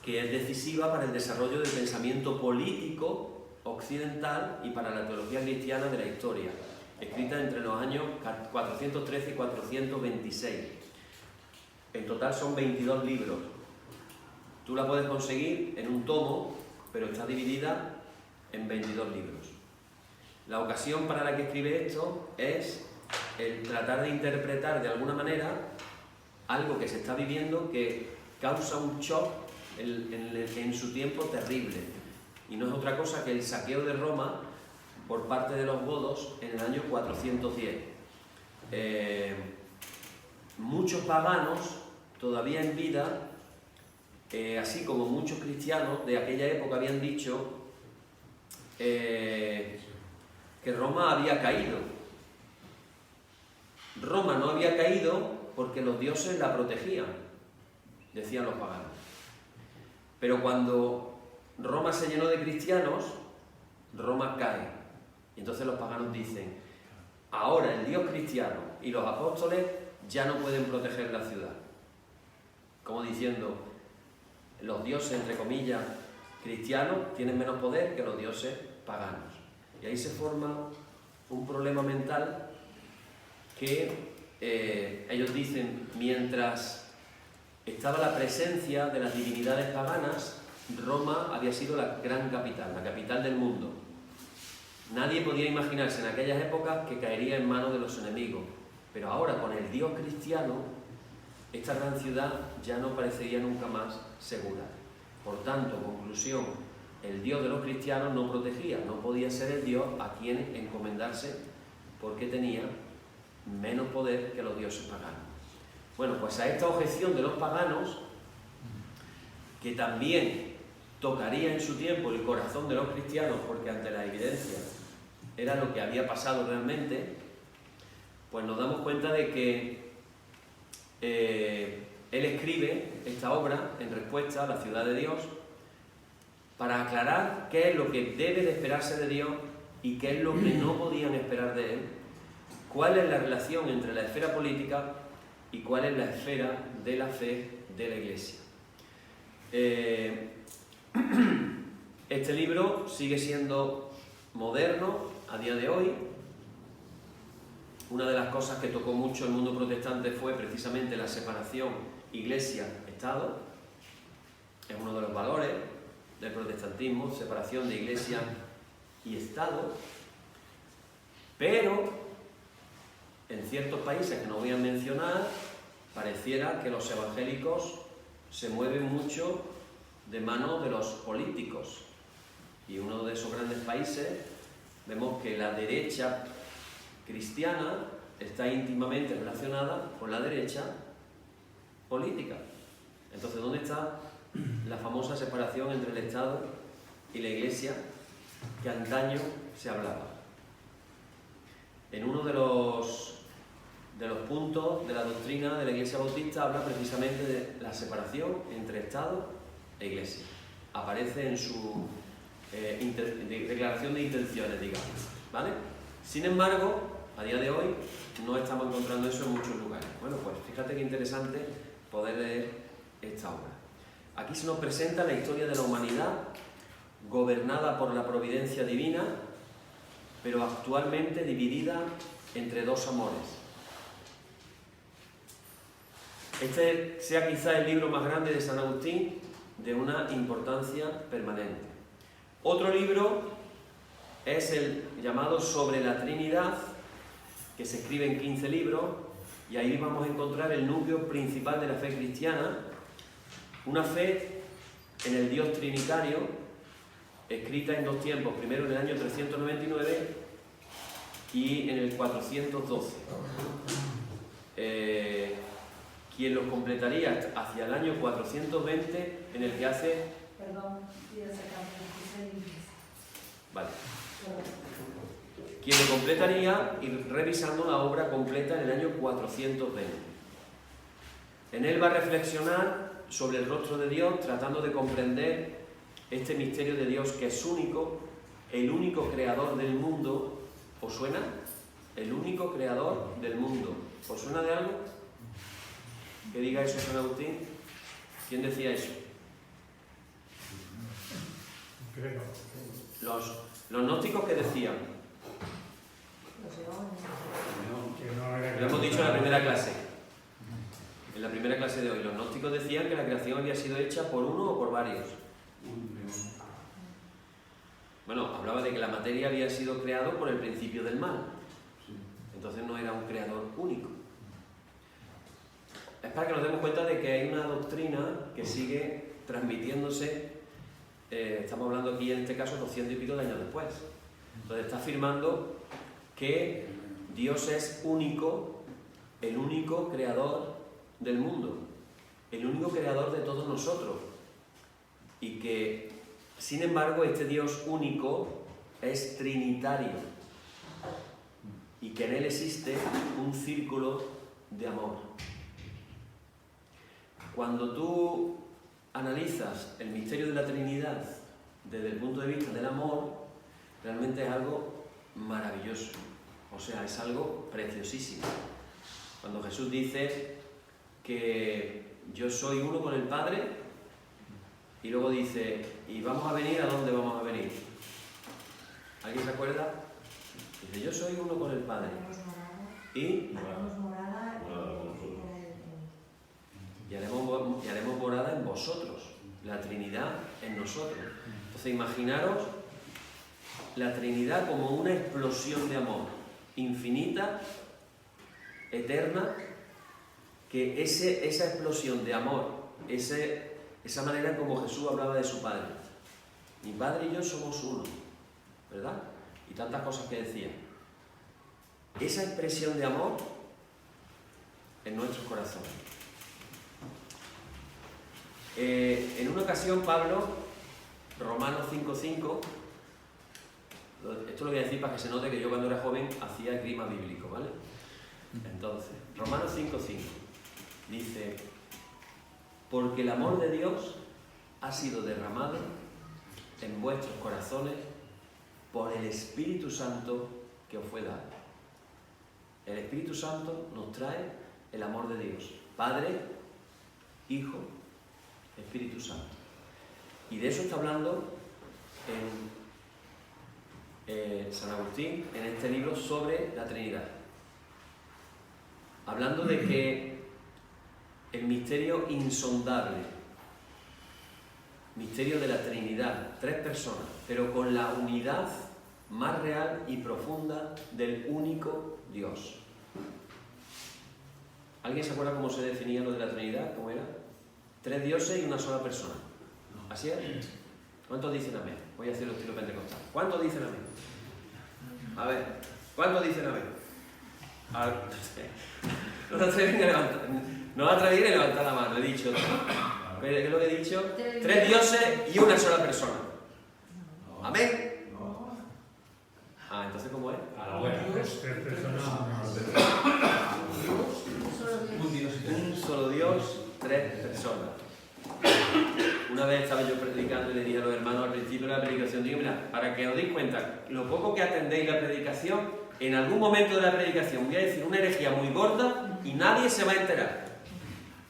que es decisiva para el desarrollo del pensamiento político occidental y para la teología cristiana de la historia, escrita entre los años 413 y 426. En total son 22 libros. Tú la puedes conseguir en un tomo, pero está dividida en 22 libros. La ocasión para la que escribe esto es el tratar de interpretar de alguna manera algo que se está viviendo que causa un shock en su tiempo terrible. Y no es otra cosa que el saqueo de Roma por parte de los godos en el año 410. Muchos paganos todavía en vida, así como muchos cristianos de aquella época habían dicho que Roma había caído. Roma no había caído porque los dioses la protegían, decían los paganos. Pero cuando Roma se llenó de cristianos, Roma cae. Y entonces los paganos dicen, ahora el Dios cristiano y los apóstoles ya no pueden proteger la ciudad. Como diciendo, los dioses, entre comillas, cristianos tienen menos poder que los dioses paganos. Y ahí se forma un problema mental que ellos dicen, mientras estaba la presencia de las divinidades paganas, Roma había sido la gran capital, la capital del mundo. Nadie podía imaginarse en aquellas épocas que caería en manos de los enemigos, pero ahora con el Dios cristiano, esta gran ciudad ya no parecería nunca más segura. Por tanto, conclusión, el Dios de los cristianos no protegía, no podía ser el Dios a quien encomendarse porque tenía menos poder que los dioses paganos. Bueno, pues a esta objeción de los paganos, que también tocaría en su tiempo el corazón de los cristianos, porque ante la evidencia era lo que había pasado realmente, pues nos damos cuenta de que él escribe esta obra en respuesta a la ciudad de Dios para aclarar qué es lo que debe de esperarse de Dios y qué es lo que no podían esperar de él, cuál es la relación entre la esfera política y cuál es la esfera de la fe de la Iglesia. Este libro sigue siendo moderno a día de hoy. Una de las cosas que tocó mucho el mundo protestante fue precisamente la separación Iglesia-Estado. Es uno de los valores del protestantismo, separación de Iglesia y Estado. Pero en ciertos países que no voy a mencionar, pareciera que los evangélicos se mueven mucho de mano de los políticos. Y uno de esos grandes países, vemos que la derecha cristiana está íntimamente relacionada con la derecha política. Entonces, ¿dónde está la famosa separación entre el Estado y la Iglesia que antaño se hablaba? En uno de los puntos de la doctrina de la Iglesia Bautista habla precisamente de la separación entre Estado e Iglesia. aparece en su declaración de intenciones, digamos, ¿vale? Sin embargo, a día de hoy no estamos encontrando eso en muchos lugares. Bueno, pues fíjate qué interesante poder leer esta obra. Aquí se nos presenta la historia de la humanidad, gobernada por la providencia divina, pero actualmente dividida entre dos amores. Este sea quizá el libro más grande de San Agustín, de una importancia permanente. Otro libro es el llamado Sobre la Trinidad, que se escribe en 15 libros, y ahí vamos a encontrar el núcleo principal de la fe cristiana, una fe en el Dios trinitario, escrita en dos tiempos, primero en el año 399 y en el 412. Quien los completaría hacia el año 420, en el que hace... Perdón, quiero sacar el Vale. Quien lo completaría ir revisando la obra completa en el año 420. En él va a reflexionar sobre el rostro de Dios, tratando de comprender este misterio de Dios que es único, el único creador del mundo. ¿Os suena? El único creador del mundo. ¿Os suena de algo? ¿Que diga eso San Agustín? ¿Quién decía eso? Creo. Los gnósticos, ¿qué decían? Que no era Lo hemos dicho en la primera clase. En la primera clase de hoy, los gnósticos decían que la creación había sido hecha por uno o por varios. Bueno, hablaba de que la materia había sido creada por el principio del mal. Entonces no era un creador único. Es para que nos demos cuenta de que hay una doctrina que sigue transmitiéndose, estamos hablando aquí en este caso 200 y pico de años después. Entonces está afirmando que Dios es único, el único creador del mundo, el único creador de todos nosotros, y que, sin embargo, este Dios único es trinitario y que en él existe un círculo de amor. Cuando tú analizas el misterio de la Trinidad desde el punto de vista del amor, realmente es algo maravilloso, o sea, es algo preciosísimo. Cuando Jesús dice que yo soy uno con el Padre, y luego dice, ¿y vamos a venir? ¿A dónde vamos a venir? ¿Alguien se acuerda? Dice, yo soy uno con el Padre. Y haremos morada en vosotros, la Trinidad en nosotros. Entonces imaginaros la Trinidad como una explosión de amor infinita, eterna, que esa explosión de amor, esa manera como Jesús hablaba de su Padre. Mi Padre y yo somos uno, ¿verdad? Y tantas cosas que decía. Esa expresión de amor en nuestros corazones. En una ocasión Pablo, Romanos 5:5, esto lo voy a decir para que se note que yo cuando era joven hacía esgrima bíblico, ¿vale? Entonces, Romanos 5:5 dice, porque el amor de Dios ha sido derramado en vuestros corazones por el Espíritu Santo que os fue dado. El Espíritu Santo nos trae el amor de Dios, Padre, Hijo, Espíritu Santo. Y de eso está hablando en San Agustín, en este libro sobre la Trinidad. Hablando de que el misterio insondable, misterio de la Trinidad, tres personas, pero con la unidad más real y profunda del único Dios. ¿Alguien se acuerda cómo se definía lo de la Trinidad? ¿Cómo era? Tres dioses y una sola persona. ¿Así es? ¿Cuántos dicen amén? Voy a hacer el estilo pentecostal. ¿Cuántos dicen amén? A ver, ¿cuántos dicen amén? No os atrevéis a levantar la mano, he dicho. ¿Qué es lo que he dicho? Tres dioses y una sola persona. ¿Amén? Ah, entonces ¿cómo es? A la buena. Tres personas. Un solo Dios, tres personas. Una vez estaba yo predicando y le dije a los hermanos al principio de la predicación, digo, mira, para que os deis cuenta, lo poco que atendéis la predicación, en algún momento de la predicación voy a decir una herejía muy gorda y nadie se va a enterar.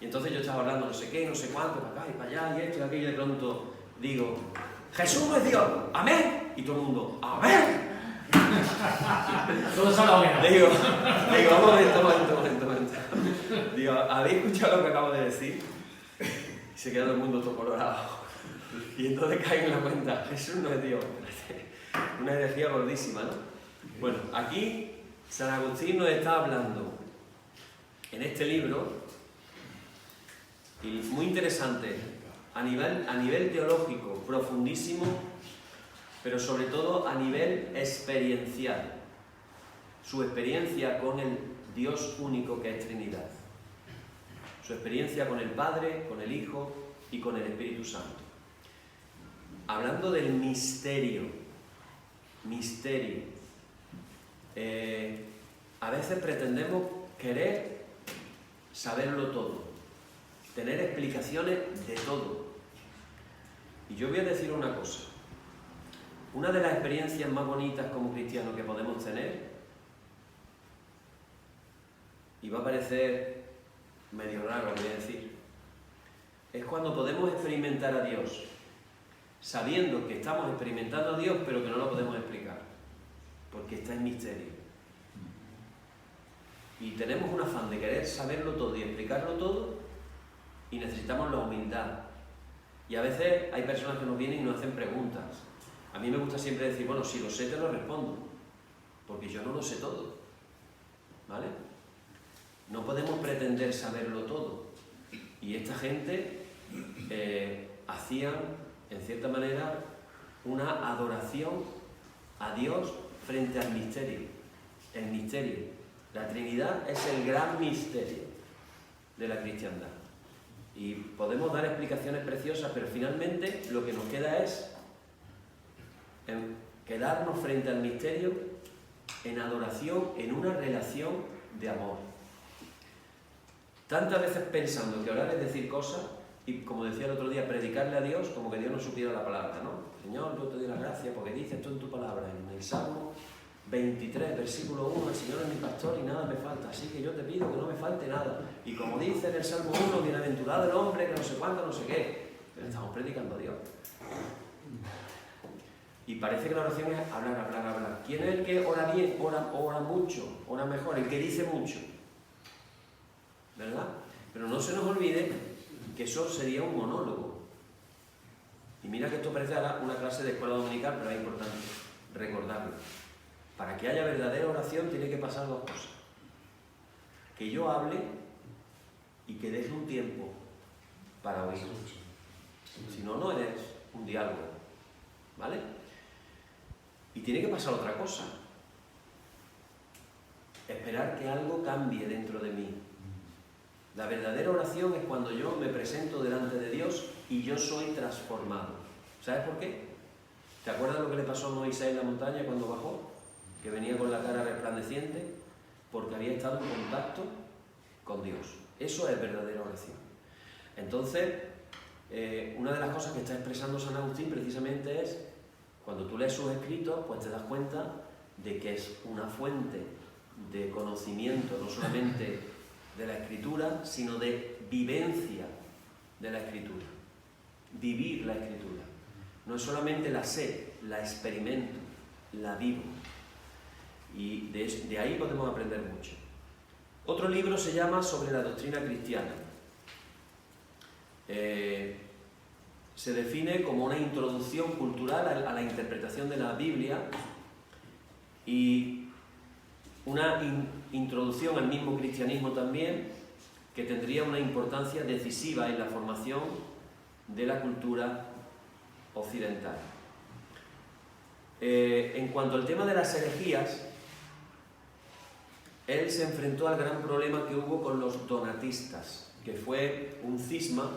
Y entonces yo estaba hablando no sé qué, no sé cuánto, para acá y para allá, y esto y aquello, y de pronto digo, Jesús no es Dios, amén. Y todo el mundo, amén. Todos son la oveja. Digo, un momento. Digo, ¿habéis escuchado lo que acabo de decir? Y se queda todo el mundo todo colorado. Y entonces cae en la cuenta, Jesús no es Dios. Una herejía gordísima, ¿no? Bueno, aquí San Agustín nos está hablando en este libro, y muy interesante, a nivel teológico, profundísimo, pero sobre todo a nivel experiencial. Su experiencia con el Dios único que es Trinidad. Su experiencia con el Padre, con el Hijo y con el Espíritu Santo. Hablando del misterio. A veces pretendemos querer saberlo todo, tener explicaciones de todo. Y yo voy a decir una cosa. Una de las experiencias más bonitas como cristianos que podemos tener, y va a parecer medio raro, voy a decir, es cuando podemos experimentar a Dios, sabiendo que estamos experimentando a Dios, pero que no lo podemos explicar, porque está en misterio. Y tenemos un afán de querer saberlo todo y explicarlo todo, y necesitamos la humildad. Y a veces hay personas que nos vienen y nos hacen preguntas. A mí me gusta siempre decir, bueno, si lo sé te lo respondo, porque yo no lo sé todo, ¿vale? No podemos pretender saberlo todo. Y esta gente hacían, en cierta manera, una adoración a Dios frente al misterio. El misterio. La Trinidad es el gran misterio de la cristiandad. Y podemos dar explicaciones preciosas, pero finalmente lo que nos queda es quedarnos frente al misterio en adoración, en una relación de amor. Tantas veces pensando que orar es decir cosas, y como decía el otro día, predicarle a Dios como que Dios no supiera la palabra, ¿no? Señor, yo te doy la gracia porque dices tú en tu palabra, en el Salmo 23, versículo 1, el Señor es mi pastor y nada me falta, así que yo te pido que no me falte nada. Y como dice en el Salmo 1, bienaventurado el hombre que no sé cuánto, no sé qué. Pero estamos predicando a Dios. Y parece que la oración es hablar. ¿Quién es el que ora bien, ora mucho, ora mejor? El que dice mucho, ¿verdad? Pero no se nos olvide que eso sería un monólogo. Y mira que esto parece ahora una clase de escuela dominical, pero es importante recordarlo. Para que haya verdadera oración tiene que pasar dos cosas. Que yo hable y que deje un tiempo para oír. Si no, no es un diálogo, ¿vale? Y tiene que pasar otra cosa. Esperar que algo cambie dentro de mí. La verdadera oración es cuando yo me presento delante de Dios y yo soy transformado. ¿Sabes por qué? ¿Te acuerdas lo que le pasó a Moisés en la montaña cuando bajó? Que venía con la cara resplandeciente porque había estado en contacto con Dios. Eso es verdadera oración. Entonces, una de las cosas que está expresando San Agustín precisamente es, cuando tú lees sus escritos, pues te das cuenta de que es una fuente de conocimiento, no solamente de la Escritura, sino de vivencia de la Escritura. Vivir la Escritura. No es solamente la sé, la experimento, la vivo. Y de ahí podemos aprender mucho. Otro libro se llama Sobre la doctrina cristiana. Se define como una introducción cultural a la interpretación de la Biblia y una introducción al mismo cristianismo también, que tendría una importancia decisiva en la formación de la cultura occidental. En cuanto al tema de las herejías, él se enfrentó al gran problema que hubo con los donatistas, que fue un cisma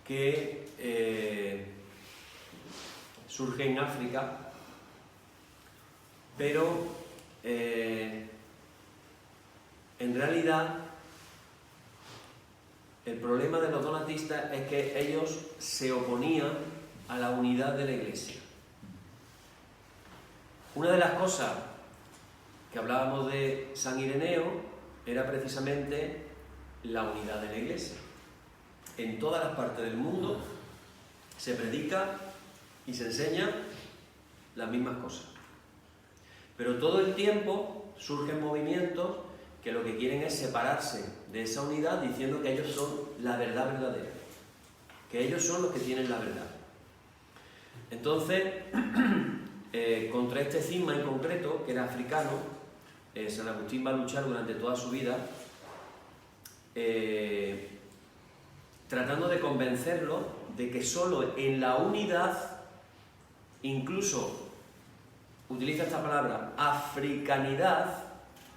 que surge en África, pero en realidad el problema de los donatistas es que ellos se oponían a la unidad de la Iglesia. Una de las cosas que hablábamos de San Ireneo era precisamente la unidad de la Iglesia. En todas las partes del mundo se predica y se enseña las mismas cosas. Pero todo el tiempo surgen movimientos que lo que quieren es separarse de esa unidad diciendo que ellos son la verdad verdadera, que ellos son los que tienen la verdad. Entonces, contra este cisma en concreto, que era africano, San Agustín va a luchar durante toda su vida tratando de convencerlo de que solo en la unidad, incluso utiliza esta palabra, africanidad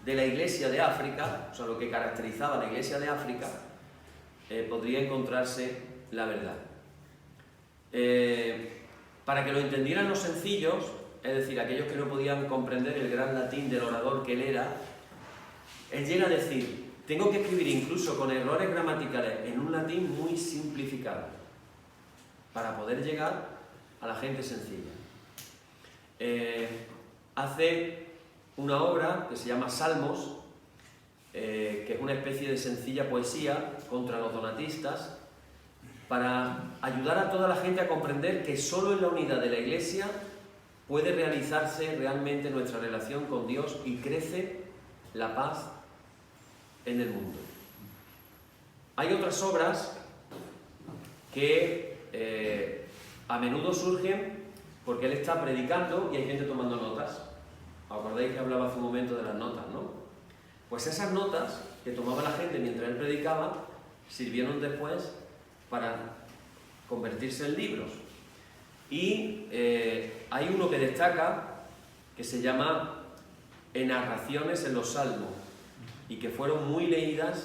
de la Iglesia de África, o sea, lo que caracterizaba a la Iglesia de África, podría encontrarse la verdad. Para que lo entendieran los sencillos, es decir, aquellos que no podían comprender el gran latín del orador que él era, él llega a decir: tengo que escribir incluso con errores gramaticales en un latín muy simplificado para poder llegar a la gente sencilla. Hace una obra que se llama Salmos, que es una especie de sencilla poesía contra los donatistas, para ayudar a toda la gente a comprender que solo en la unidad de la Iglesia puede realizarse realmente nuestra relación con Dios y crece la paz en el mundo. Hay otras obras que a menudo surgen porque él está predicando y hay gente tomando notas. ¿Os acordáis que hablaba hace un momento de las notas, no? Pues esas notas que tomaba la gente mientras él predicaba sirvieron después para convertirse en libros. Y hay uno que destaca que se llama Narraciones en los Salmos y que fueron muy leídas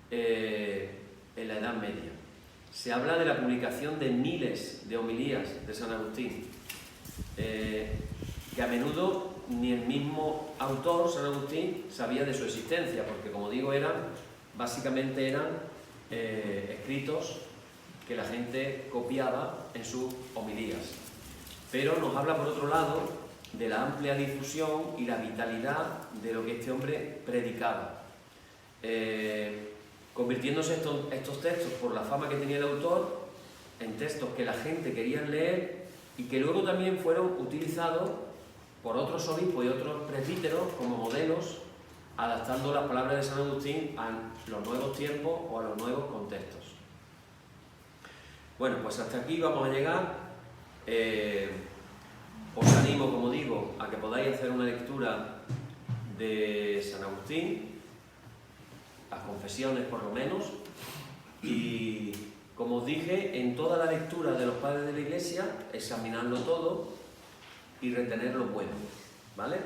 en la Edad Media. Se habla de la publicación de miles de homilías de San Agustín, que a menudo ni el mismo autor, San Agustín, sabía de su existencia, porque, como digo, básicamente eran escritos que la gente copiaba en sus homilías. Pero nos habla, por otro lado, de la amplia difusión y la vitalidad de lo que este hombre predicaba, convirtiéndose estos textos, por la fama que tenía el autor, en textos que la gente quería leer y que luego también fueron utilizados por otros obispos y otros presbíteros como modelos, adaptando las palabras de San Agustín a los nuevos tiempos o a los nuevos contextos. Bueno, pues hasta aquí vamos a llegar. Os animo, como digo, a que podáis hacer una lectura de San Agustín, las confesiones por lo menos, y como os dije, en toda la lectura de los padres de la Iglesia, examinarlo todo y retener lo bueno, ¿vale?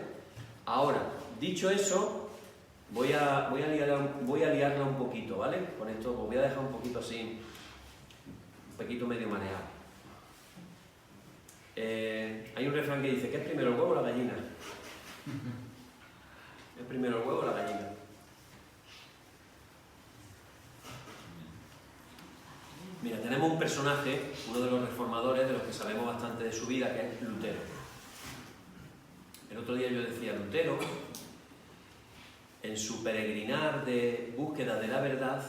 Ahora, dicho eso, voy a liarla un poquito, ¿vale? Con esto os voy a dejar un poquito así, un poquito medio mareado. Hay un refrán que dice: ¿qué es primero, el huevo o la gallina? ¿Es primero el huevo o la gallina? Mira, tenemos un personaje, uno de los reformadores, de los que sabemos bastante de su vida, que es Lutero. El otro día yo decía, Lutero, en su peregrinar de búsqueda de la verdad,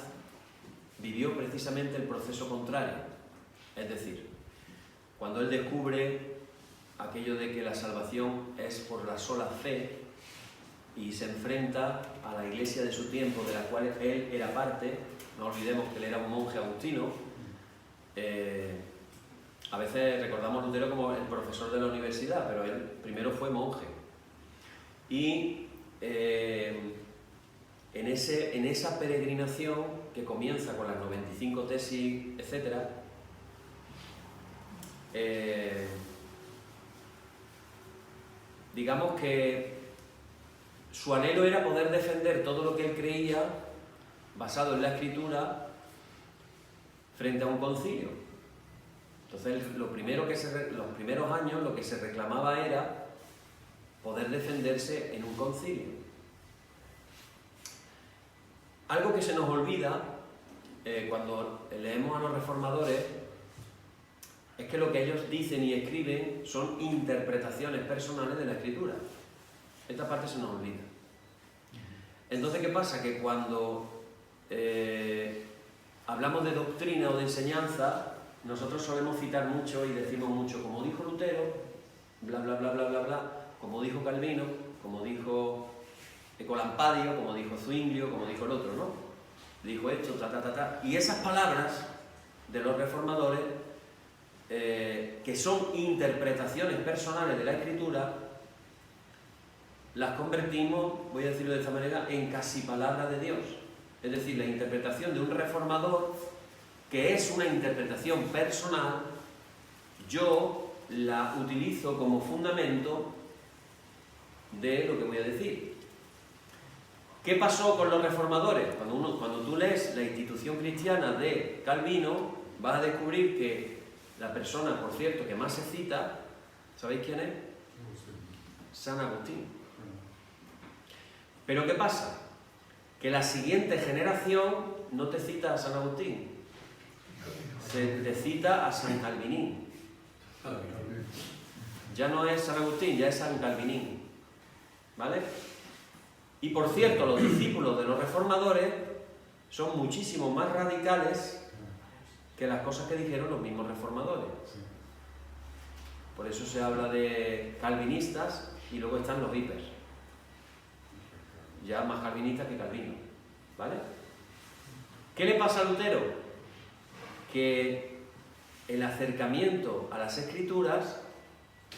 vivió precisamente el proceso contrario. Es decir, cuando él descubre aquello de que la salvación es por la sola fe y se enfrenta a la iglesia de su tiempo, de la cual él era parte, no olvidemos que él era un monje agustino. A veces recordamos a Lutero como el profesor de la universidad, pero él primero fue monje. Y en esa peregrinación que comienza con las 95 tesis, etc., digamos que su anhelo era poder defender todo lo que él creía basado en la Escritura frente a un concilio. Entonces, los primeros años lo que se reclamaba era poder defenderse en un concilio. Algo que se nos olvida cuando leemos a los reformadores, es que lo que ellos dicen y escriben son interpretaciones personales de la Escritura. Esta parte se nos olvida. Entonces, ¿qué pasa? Que cuando hablamos de doctrina o de enseñanza, nosotros solemos citar mucho y decimos mucho, como dijo Lutero, bla, bla, bla, bla, bla, bla, como dijo Calvino, como dijo Colampadio, como dijo Zwinglio, como dijo el otro, ¿no? Dijo esto, ta, ta, ta, ta. Y esas palabras de los reformadores, que son interpretaciones personales de la Escritura, las convertimos, voy a decirlo de esta manera, en casi palabras de Dios. Es decir, la interpretación de un reformador, que es una interpretación personal, yo la utilizo como fundamento de lo que voy a decir. ¿Qué pasó con los reformadores? Cuando tú lees la institución cristiana de Calvino, vas a descubrir que la persona, por cierto, que más se cita, ¿sabéis quién es? San Agustín. ¿Pero qué pasa? Que la siguiente generación no te cita a San Agustín, te cita a San Calvinín. Ya no es San Agustín, ya es San Calvinín. ¿Vale? Y por cierto, los discípulos de los reformadores son muchísimo más radicales que las cosas que dijeron los mismos reformadores. Por eso se habla de calvinistas y luego están los hipers. Ya más calvinistas que Calvino. ¿Vale? ¿Qué le pasa a Lutero? Que el acercamiento a las Escrituras,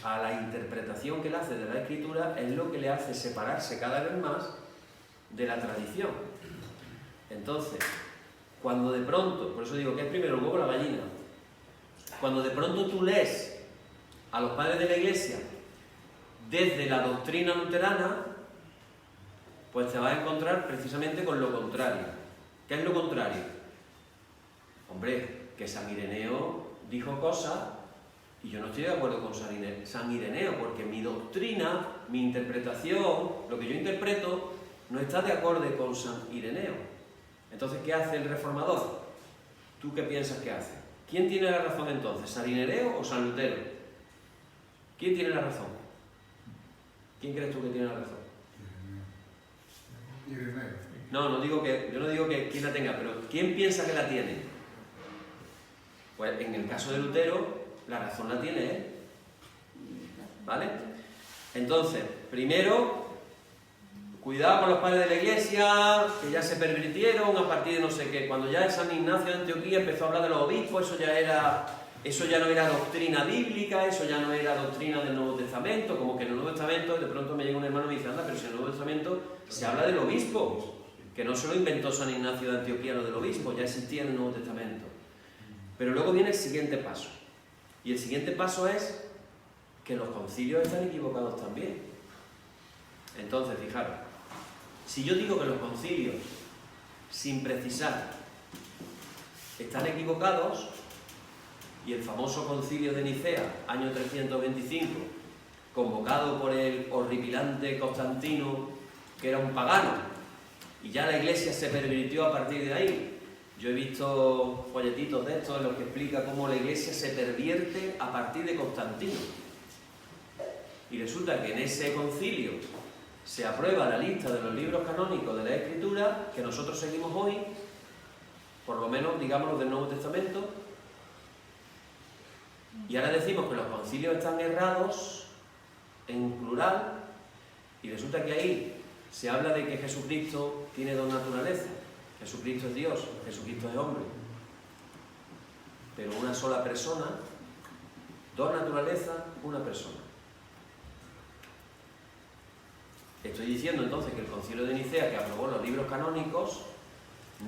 a la interpretación que él hace de la Escritura, es lo que le hace separarse cada vez más de la tradición. Entonces, cuando de pronto, por eso digo que es primero el huevo o la gallina, cuando de pronto tú lees a los padres de la Iglesia desde la doctrina luterana, pues te vas a encontrar precisamente con lo contrario. ¿Qué es lo contrario? Hombre, que San Ireneo dijo cosas y yo no estoy de acuerdo con San Ireneo, porque mi doctrina, mi interpretación, lo que yo interpreto, no está de acuerdo con San Ireneo. Entonces, ¿qué hace el reformador? ¿Tú qué piensas que hace? ¿Quién tiene la razón entonces? ¿San Ireneo o San Lutero? ¿Quién tiene la razón? ¿Quién crees tú que tiene la razón? No, yo no digo que quién la tenga, pero ¿quién piensa que la tiene? Pues en el caso de Lutero, la razón la tiene él. ¿Vale? Entonces, primero, cuidado con los padres de la Iglesia, que ya se pervirtieron a partir de no sé qué. Cuando ya San Ignacio de Antioquía empezó a hablar de los obispos, eso ya no era doctrina bíblica, eso ya no era doctrina del Nuevo Testamento, como que en el Nuevo Testamento de pronto me llega un hermano y me dice, anda, pero si en el Nuevo Testamento se habla del obispo, que no se lo inventó San Ignacio de Antioquía lo del obispo, ya existía en el Nuevo Testamento. Pero luego viene el siguiente paso, y el siguiente paso es que los concilios están equivocados también. Entonces, fijaros, si yo digo que los concilios, sin precisar, están equivocados, y el famoso concilio de Nicea, año 325, convocado por el horripilante Constantino, que era un pagano, y ya la Iglesia se pervirtió a partir de ahí. Yo he visto folletitos de estos en los que explica cómo la Iglesia se pervierte a partir de Constantino. Y resulta que en ese concilio se aprueba la lista de los libros canónicos de la Escritura que nosotros seguimos hoy, por lo menos, digamos, los del Nuevo Testamento, y ahora decimos que los concilios están errados en plural, y resulta que ahí se habla de que Jesucristo tiene dos naturalezas. Jesucristo es Dios, Jesucristo es hombre. Pero una sola persona, dos naturalezas, una persona. Estoy diciendo entonces que el Concilio de Nicea, que aprobó los libros canónicos,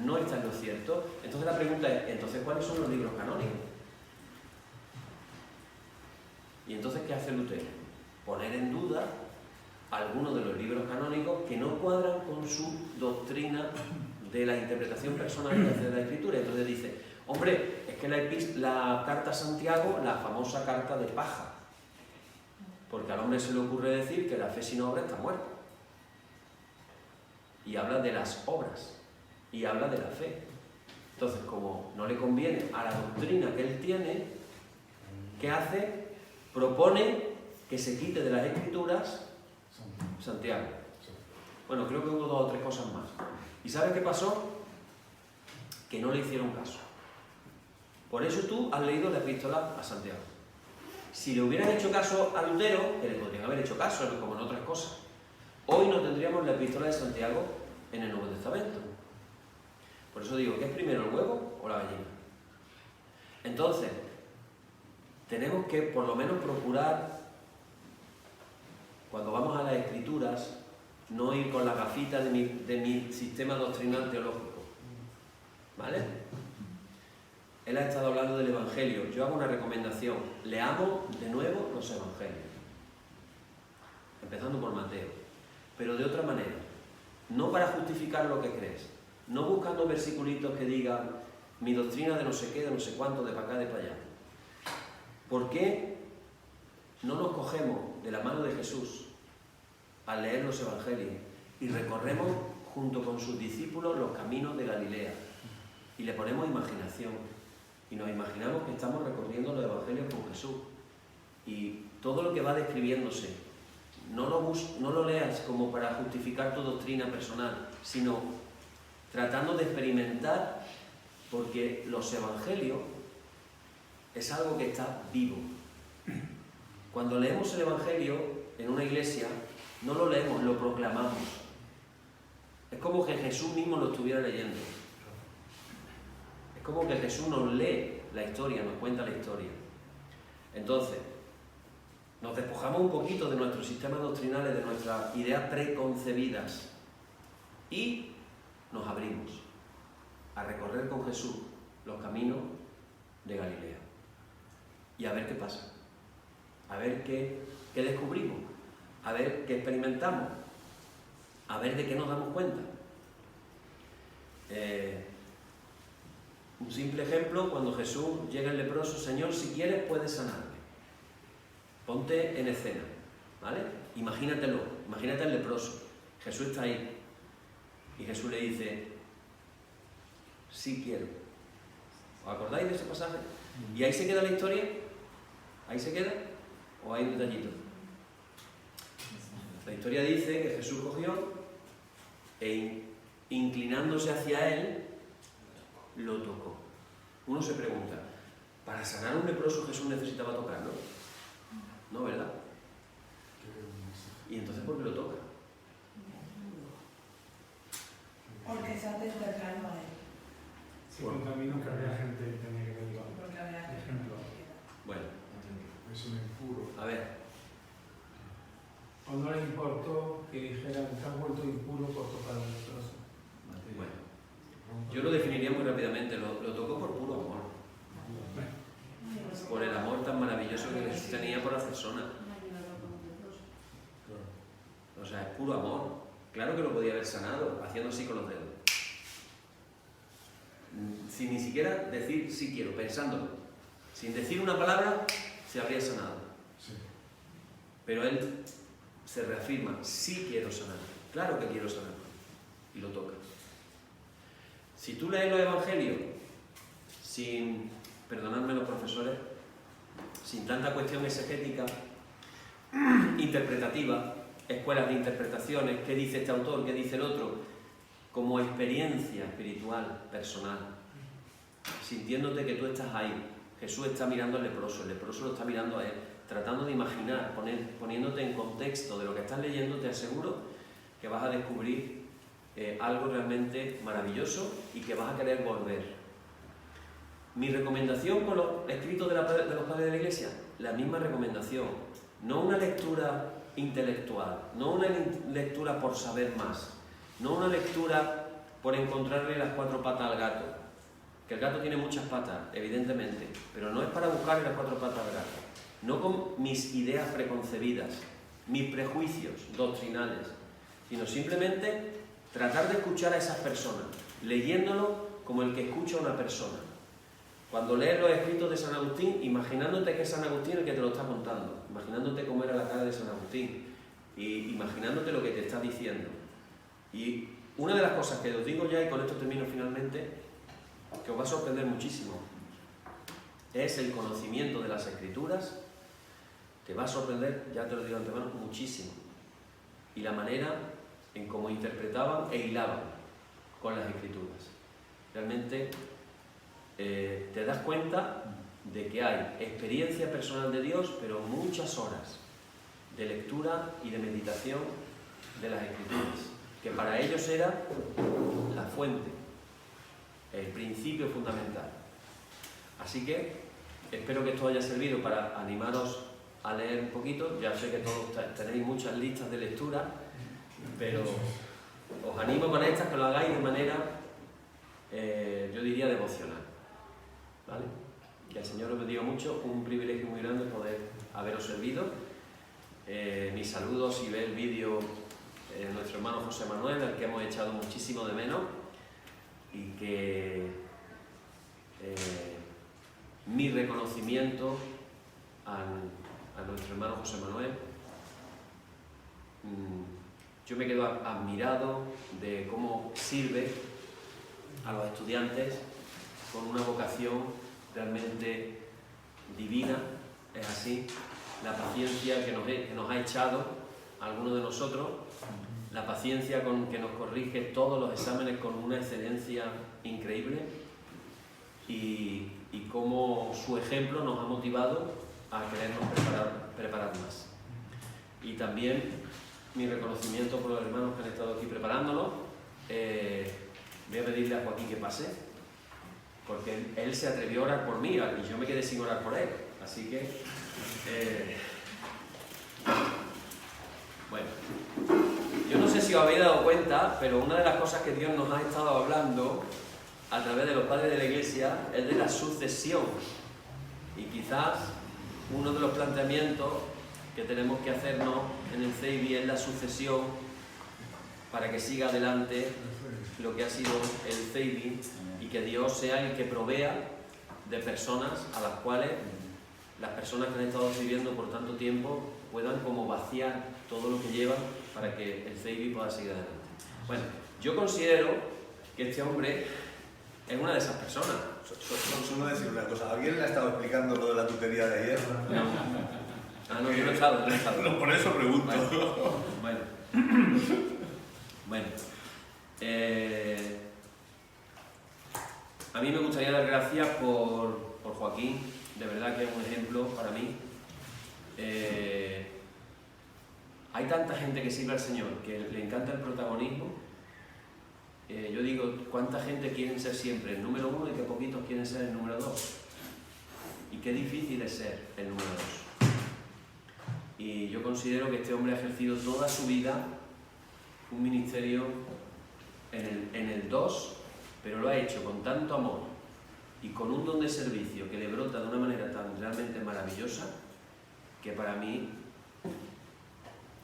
no está en lo cierto. Entonces la pregunta es, ¿entonces cuáles son los libros canónicos? Y entonces, ¿qué hace Lutero? Poner en duda algunos de los libros canónicos que no cuadran con su doctrina de la interpretación personal que hace de la Escritura. Entonces dice, hombre, es que la carta a Santiago, la famosa carta de paja, porque al hombre se le ocurre decir que la fe sin obra está muerta. Y habla de las obras, y habla de la fe. Entonces, como no le conviene a la doctrina que él tiene, ¿qué hace? Propone que se quite de las Escrituras Santiago. Bueno, creo que hubo 2 o 3 cosas más. ¿Y sabes qué pasó? Que no le hicieron caso. Por eso tú has leído la epístola a Santiago. Si le hubieran hecho caso a Lutero, que le podrían haber hecho caso, como en otras cosas, hoy no tendríamos la epístola de Santiago en el Nuevo Testamento. Por eso digo, ¿qué es primero, el huevo o la gallina? Entonces, tenemos que por lo menos procurar, cuando vamos a las Escrituras, no ir con la gafita de mi sistema doctrinal teológico. ¿Vale? Él ha estado hablando del Evangelio. Yo hago una recomendación. Leamos de nuevo los Evangelios. Empezando por Mateo. Pero de otra manera. No para justificar lo que crees. No buscando versiculitos que digan mi doctrina de no sé qué, de no sé cuánto, de para acá, de para allá. ¿Por qué no nos cogemos de la mano de Jesús al leer los Evangelios y recorremos junto con sus discípulos los caminos de Galilea y le ponemos imaginación y nos imaginamos que estamos recorriendo los Evangelios con Jesús y todo lo que va describiéndose no lo leas como para justificar tu doctrina personal, sino tratando de experimentar, porque los Evangelios es algo que está vivo. Cuando leemos el Evangelio en una iglesia, no lo leemos, lo proclamamos. Es como que Jesús mismo lo estuviera leyendo. Es como que Jesús nos lee la historia, nos cuenta la historia. Entonces, nos despojamos un poquito de nuestros sistemas doctrinales, de nuestras ideas preconcebidas y nos abrimos a recorrer con Jesús los caminos de Galilea y a ver qué pasa, a ver qué descubrimos, a ver qué experimentamos, a ver de qué nos damos cuenta. Un simple ejemplo, cuando Jesús llega el leproso: Señor, si quieres puedes sanarme. Ponte en escena, ¿vale? Imagínatelo, imagínate el leproso. Jesús está ahí y Jesús le dice: sí quiero. ¿Os acordáis de ese pasaje? ¿Y ahí se queda la historia? ¿Ahí se queda? ¿O hay un detallito? La historia dice que Jesús cogió e inclinándose hacia él, lo tocó. Uno se pregunta, ¿para sanar a un leproso Jesús necesitaba tocarlo? No, ¿verdad? ¿Y entonces por qué lo toca? Porque se hace cercano a él. Sí, un camino que había gente que tenía que verlo. Porque había Por ejemplo. Bueno, Es un impuro. a ver, O no le importó que dijeran que has vuelto impuro por tocar el leproso. bueno. Yo lo definiría muy rápidamente, lo tocó por puro amor. Por el amor tan maravilloso que Jesús tenía por las personas. O sea, es puro amor. Claro que lo podía haber sanado, haciendo así con los dedos. Sin ni siquiera decir sí quiero, pensándolo. Sin decir una palabra, se habría sanado. Sí. Pero él se reafirma, sí quiero sanar. Claro que quiero sanar. Y lo toca. Si tú lees los Evangelios sin, perdonadme los profesores, sin tanta cuestión exegética, interpretativa, escuelas de interpretaciones, qué dice este autor, qué dice el otro, como experiencia espiritual, personal, sintiéndote que tú estás ahí. Jesús está mirando al leproso, el leproso lo está mirando a él, tratando de imaginar, poniéndote en contexto de lo que estás leyendo, te aseguro que vas a descubrir algo realmente maravilloso y que vas a querer volver. Mi recomendación con los escritos de los padres de la Iglesia, la misma recomendación, no una lectura intelectual, no una lectura por saber más, no una lectura por encontrarle las 4 patas al gato, que el gato tiene muchas patas, evidentemente, pero no es para buscarle las 4 patas al gato, no con mis ideas preconcebidas, mis prejuicios doctrinales, sino simplemente tratar de escuchar a esas personas, leyéndolo como el que escucha a una persona. Cuando lees los escritos de San Agustín, imaginándote que es San Agustín el que te lo está contando, imaginándote cómo era la cara de San Agustín, y imaginándote lo que te está diciendo. Y una de las cosas que os digo ya, y con esto termino finalmente, que os va a sorprender muchísimo. Es el conocimiento de las Escrituras, te va a sorprender, ya te lo digo de antemano, muchísimo. Y la manera en cómo interpretaban e hilaban con las Escrituras. Realmente te das cuenta de que hay experiencia personal de Dios, pero muchas horas de lectura y de meditación de las Escrituras, que para ellos era la fuente, el principio fundamental. Así que espero que esto haya servido para animaros a leer un poquito. Ya sé que todos tenéis muchas listas de lectura, pero os animo con estas que lo hagáis de manera, yo diría, devocional. ¿Vale? Que el Señor os bendiga mucho, un privilegio muy grande poder haberos servido. Mis saludos, si ve el vídeo, nuestro hermano José Manuel, al que hemos echado muchísimo de menos, y que mi reconocimiento a nuestro hermano José Manuel. Yo me quedo admirado de cómo sirve a los estudiantes con una vocación realmente divina. Es así, la paciencia que nos ha echado a algunos de nosotros, la paciencia con que nos corrige todos los exámenes con una excelencia increíble, y cómo su ejemplo nos ha motivado a querernos preparar más. Y también mi reconocimiento por los hermanos que han estado aquí preparándolo. Voy a pedirle a Joaquín que pase, porque él se atrevió a orar por mí y yo me quedé sin orar por él. Así que, bueno, yo no sé si os habéis dado cuenta, pero una de las cosas que Dios nos ha estado hablando a través de los padres de la Iglesia es de la sucesión. Y quizás uno de los planteamientos que tenemos que hacernos en el CEIBI es la sucesión para que siga adelante lo que ha sido el CEIBI, y que Dios sea el que provea de personas a las cuales las personas que han estado viviendo por tanto tiempo puedan como vaciar todo lo que llevan para que el CEIBI pueda seguir adelante. Bueno, yo considero que este hombre es una de esas personas. Solo decir una cosa, ¿alguien le ha estado explicando lo de la tutería de ayer? No. Ah, no, yo no he estado. No, por eso pregunto. Bueno. Bueno. A mí me gustaría dar gracias por Joaquín, de verdad que es un ejemplo para mí. Hay tanta gente que sirve al Señor que le encanta el protagonismo. Yo digo, ¿cuánta gente quiere ser siempre el número uno y qué poquitos quieren ser el número dos? Y qué difícil es ser el número dos. Y yo considero que este hombre ha ejercido toda su vida un ministerio en el 2, pero lo ha hecho con tanto amor y con un don de servicio que le brota de una manera tan realmente maravillosa, que para mí,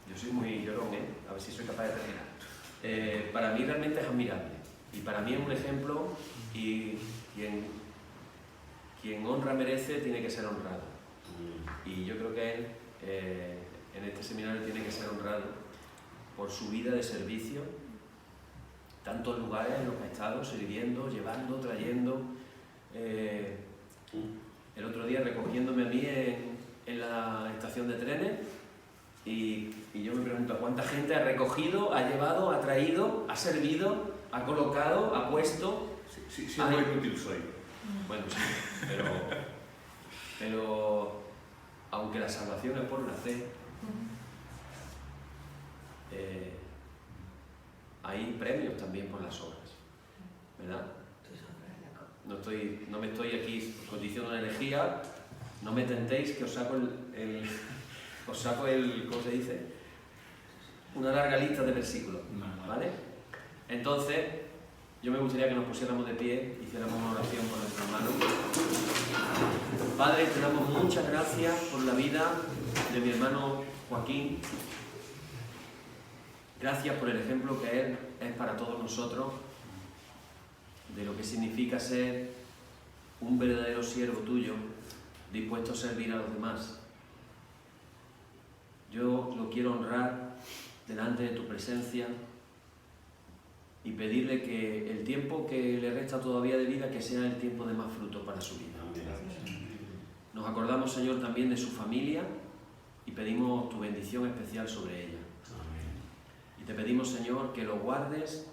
yo soy muy llorón, a ver si soy capaz de terminar, para mí realmente es admirable, y para mí es un ejemplo, y quien honra merece tiene que ser honrado, y yo creo que él en este seminario tiene que ser honrado por su vida de servicio, tantos lugares en los que ha estado sirviendo, llevando, trayendo. El otro día recogiéndome a mí en la estación de trenes, y yo me pregunto, ¿cuánta gente ha recogido, ha llevado, ha traído, ha servido, ha colocado, ha puesto? Sí, muy útil soy. Bueno, sí, pero aunque la salvación es por la fe, hay premios también por las obras, ¿verdad? No me estoy aquí diciendo una herejía, no me tentéis que os saco ¿cómo se dice? Una larga lista de versículos, ¿vale? Entonces, yo me gustaría que nos pusiéramos de pie, hiciéramos una oración por nuestro hermano. Padre, te damos muchas gracias por la vida de mi hermano Joaquín. Gracias por el ejemplo que él es para todos nosotros, de lo que significa ser un verdadero siervo tuyo, dispuesto a servir a los demás. Yo lo quiero honrar delante de tu presencia y pedirle que el tiempo que le resta todavía de vida, que sea el tiempo de más fruto para su vida. Nos acordamos, Señor, también de su familia y pedimos tu bendición especial sobre ella. Y te pedimos, Señor, que lo guardes,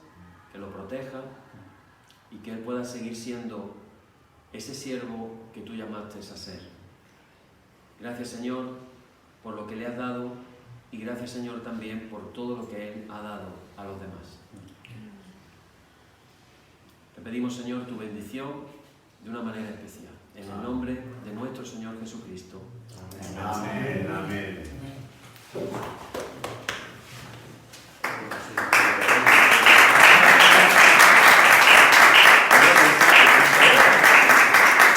que lo protejas y que él pueda seguir siendo ese siervo que tú llamaste a ser. Gracias, Señor, por lo que le has dado y gracias, Señor, también por todo lo que él ha dado a los demás. Te pedimos, Señor, tu bendición de una manera especial. En el nombre de nuestro Señor Jesucristo. Amén. Amén. Amén.